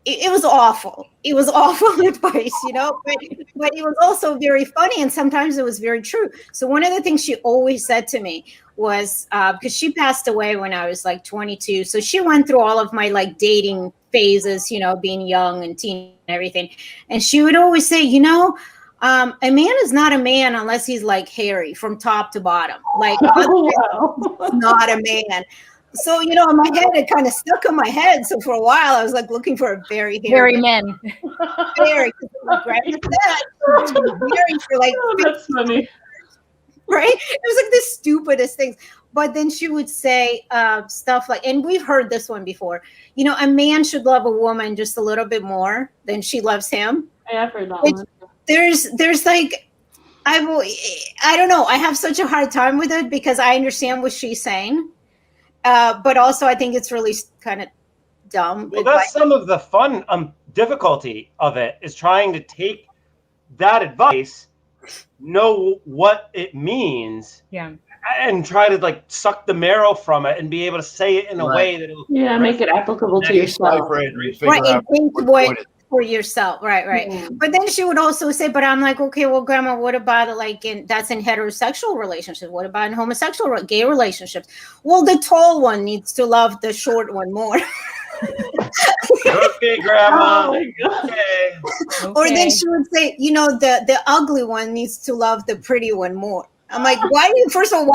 it was awful. It was awful advice, you know, but it was also very funny, and sometimes it was very true. So one of the things she always said to me was, because she passed away when I was like 22, so she went through all of my like dating phases, you know, being young and teen and everything, and she would always say, you know, a man is not a man unless he's like hairy from top to bottom, like not a man. So, you know, in my head, it kind of stuck in my head. So for a while, I was like looking for a very hairy men. Hairy, for like, that's funny. Right? It was like the stupidest things. But then she would say stuff like, and we've heard this one before, you know, a man should love a woman just a little bit more than she loves him. Yeah, I've heard that one. There's like, I don't know. I have such a hard time with it because I understand what she's saying. But also, I think it's really kind of dumb. Well, that's some of the fun difficulty of it, is trying to take that advice, know what it means, and try to like suck the marrow from it and be able to say it in a way that it'll make it applicable to yourself. Right, for yourself, right. But then she would also say, but I'm like, okay, well, Grandma, what about like that's in heterosexual relationships? What about in homosexual, gay relationships? Well, the tall one needs to love the short one more. Okay, Grandma. Oh, okay. Or then she would say, you know, the ugly one needs to love the pretty one more. I'm like, why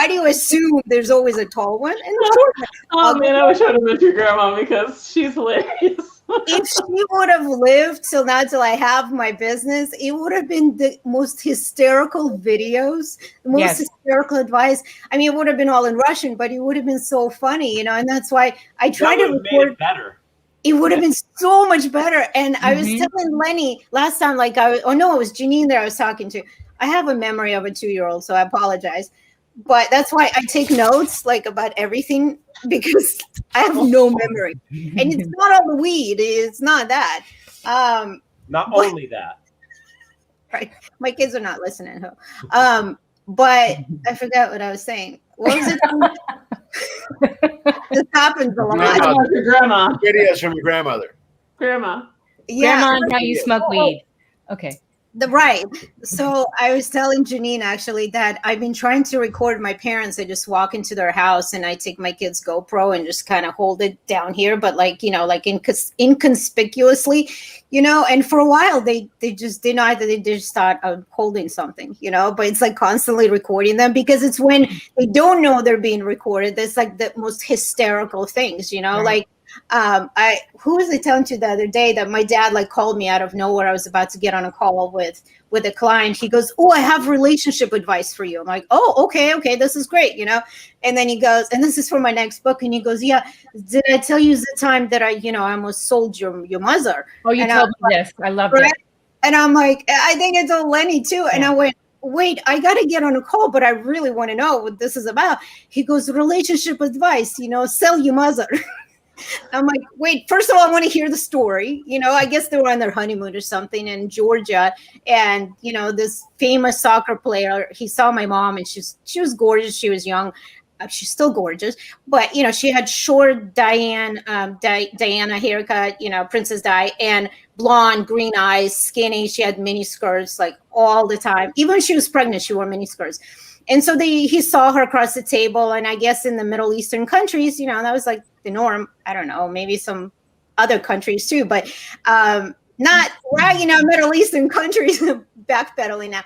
do you assume there's always a tall one and a short one? Oh man, I wish I would have met your grandma because she's hilarious. If she would have lived till I have my business, it would have been the most hysterical videos, the most hysterical advice. I mean, it would have been all in Russian, but it would have been so funny, you know, and that's why I tried to record. It better. It would have been so much better. And I was telling Lenny last time, like, it was Janeane that I was talking to. I have a memory of a 2-year-old, so I apologize. But that's why I take notes, like, about everything, because I have no memory. And it's not all the weed. It's not that. Only that. Right. My kids are not listening. But I forgot what I was saying. What was it? This happens a lot. Your grandma. Videos from your grandmother. Grandma. Yeah. Grandma, and how you smoke weed. Okay. Right. So I was telling Janeane actually that I've been trying to record my parents. I just walk into their house and I take my kid's GoPro and just kind of hold it down here, but like, you know, like inconspicuously, you know, and for a while they just denied that they just thought of holding something, you know, but it's like constantly recording them because it's when they don't know they're being recorded. That's like the most hysterical things, you know, like, who was I telling you the other day that my dad like called me out of nowhere? I was about to get on a call with a client. He goes, "Oh, I have relationship advice for you." I'm like, "Oh, okay, this is great," you know. And then he goes, and this is for my next book. And he goes, "Yeah, did I tell you the time that I almost sold your mother?" Oh, you told me this. I love it. And I'm like, I think I told Lenny too. And I went, wait, I got to get on a call, but I really want to know what this is about. He goes, relationship advice, sell your mother. I'm like, wait, first of all, I want to hear the story. I guess they were on their honeymoon or something in Georgia. And, this famous soccer player, he saw my mom and she was gorgeous. She was young. She's still gorgeous. But, she had short Diana haircut, Princess Di, and blonde, green eyes, skinny. She had mini skirts like all the time. Even when she was pregnant, she wore mini skirts. And so he saw her across the table. And I guess in the Middle Eastern countries, that was like the norm. I don't know, maybe some other countries too, but not ragging on Middle Eastern countries, backpedaling now.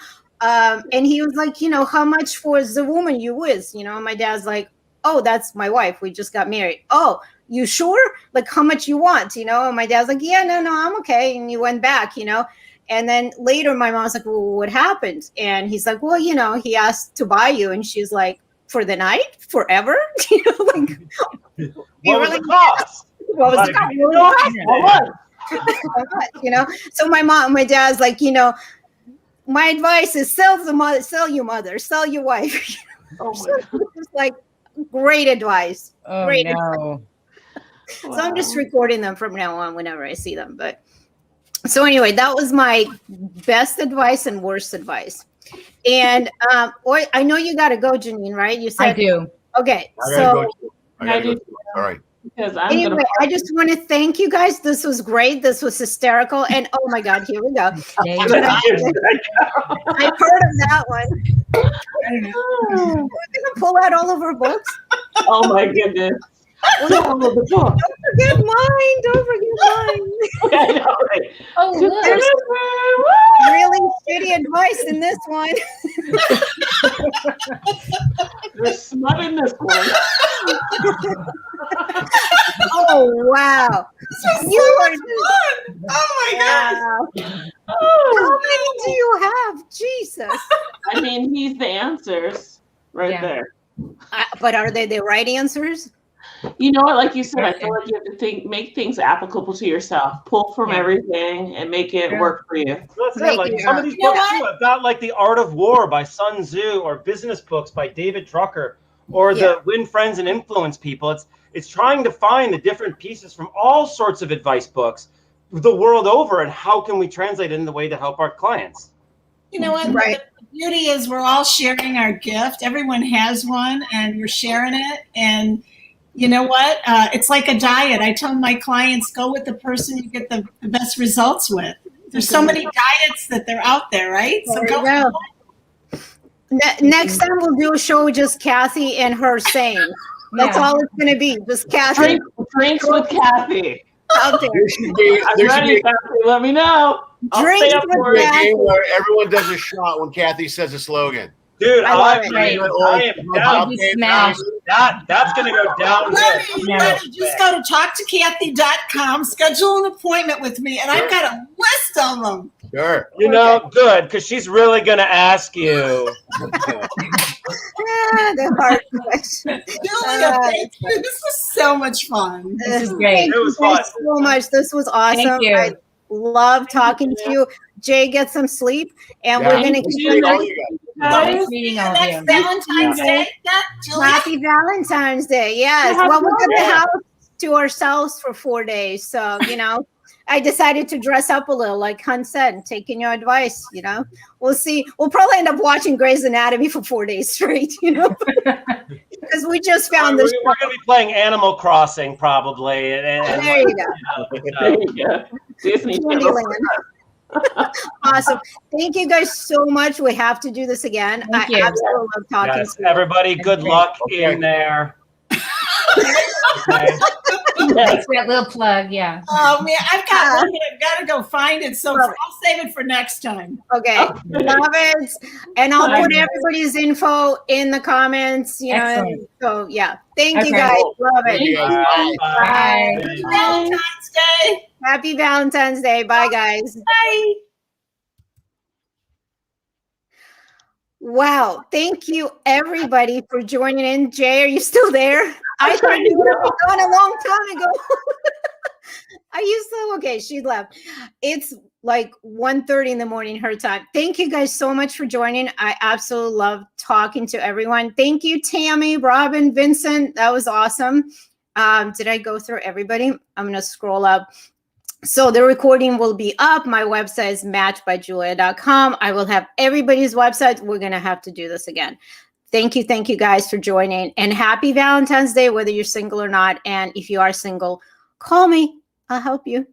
And he was like, how much for the woman you with? And my dad's like, oh, that's my wife. We just got married. Oh, you sure? Like, how much you want? And my dad's like, yeah, no, I'm okay. And he went back, And then later my mom's like, well, what happened? And he's like, well, he asked to buy you. And she's like, for the night? Forever? What was the cost? What was the cost? So my dad's like, my advice is sell your mother, sell your wife. Oh my God. It's like great advice. Oh, great no. advice. So I'm just recording them from now on whenever I see them. But so anyway, that was my best advice and worst advice. And I know you got to go, Janeane, right? You said I do. Okay, I gotta go. All right. Because I'm Anyway, I just want to thank you guys. This was great. This was hysterical. And oh my God, here we go. I've heard of that one. We're going to pull out all of our books. Oh my goodness. Don't forget mine. Don't forget mine. I know, right? Oh, look. There's really shitty advice in this one. There's smut in this one. Oh wow! You are fun. Oh my God. How many do you have? Jesus. I mean, he's the answers right there. But are they the right answers? You know what? Like you said, I feel like you have to make things applicable to yourself. Pull from everything and make it work for you. So that's it. Like some of these books too. I've got like The Art of War by Sun Tzu, or business books by David Drucker, or the Win Friends and Influence People. It's trying to find the different pieces from all sorts of advice books the world over, and how can we translate it in the way to help our clients. You know what? Right. The beauty is we're all sharing our gift. Everyone has one, and we're sharing it. And you know what? It's like a diet. I tell my clients, go with the person you get the best results with. There's so many diets that they're out there, right? So go. Next time we'll do a show with just Cathy and her saying. That's all it's going to be. Just Cathy. Drinks with Cathy. Out there. I'm ready, Cathy. Let me know. Drinks with Cathy. Where everyone does a shot when Kathy says a slogan. Dude, I love am down. That's going to go down. Just go to talktocathy.com, schedule an appointment with me, and I've got a list of them. Sure. You know, good, because she's really going to ask you. The hard question. Julia, thank you. This was so much fun. This is great. It was fun. So much. This was awesome. Thank you. I love talking to you. Jay, get some sleep, and we're going to keep Nice meeting all of you. Next Valentine's Day. Happy Valentine's Day. Yes. Well, we got the house to ourselves for 4 days. So, you know, I decided to dress up a little, like Hunt said, taking your advice, you know. We'll see. We'll probably end up watching Grey's Anatomy for 4 days straight, you know. Because we just found this. We're going to be playing Animal Crossing probably. And there you go. There you go. Disney Channel. Awesome. Thank you guys so much. We have to do this again. Thank you. Absolutely love talking to you. Everybody, good luck in there. That's that little plug, yeah. Oh man, I've got to go find it. So I'll save it for next time. Okay, love it. And I'll put everybody's info in the comments. You know, so yeah. Thank you guys. Love it. Bye. Happy Valentine's Day. Happy Valentine's Day. Bye, guys. Bye. Wow. Thank you, everybody, for joining in. Jay, are you still there? I thought you would have been gone a long time ago. Are you still okay? She left. It's like 1:30 in the morning her time. Thank you guys so much for joining. I absolutely love talking to everyone. Thank you, Tammy, Robin, Vincent. That was awesome. Did I go through everybody? I'm going to scroll up. So the recording will be up. My website is matchbyjulia.com. I will have everybody's website. We're going to have to do this again. Thank you guys for joining, and happy Valentine's Day, whether you're single or not. And if you are single, call me. I'll help you.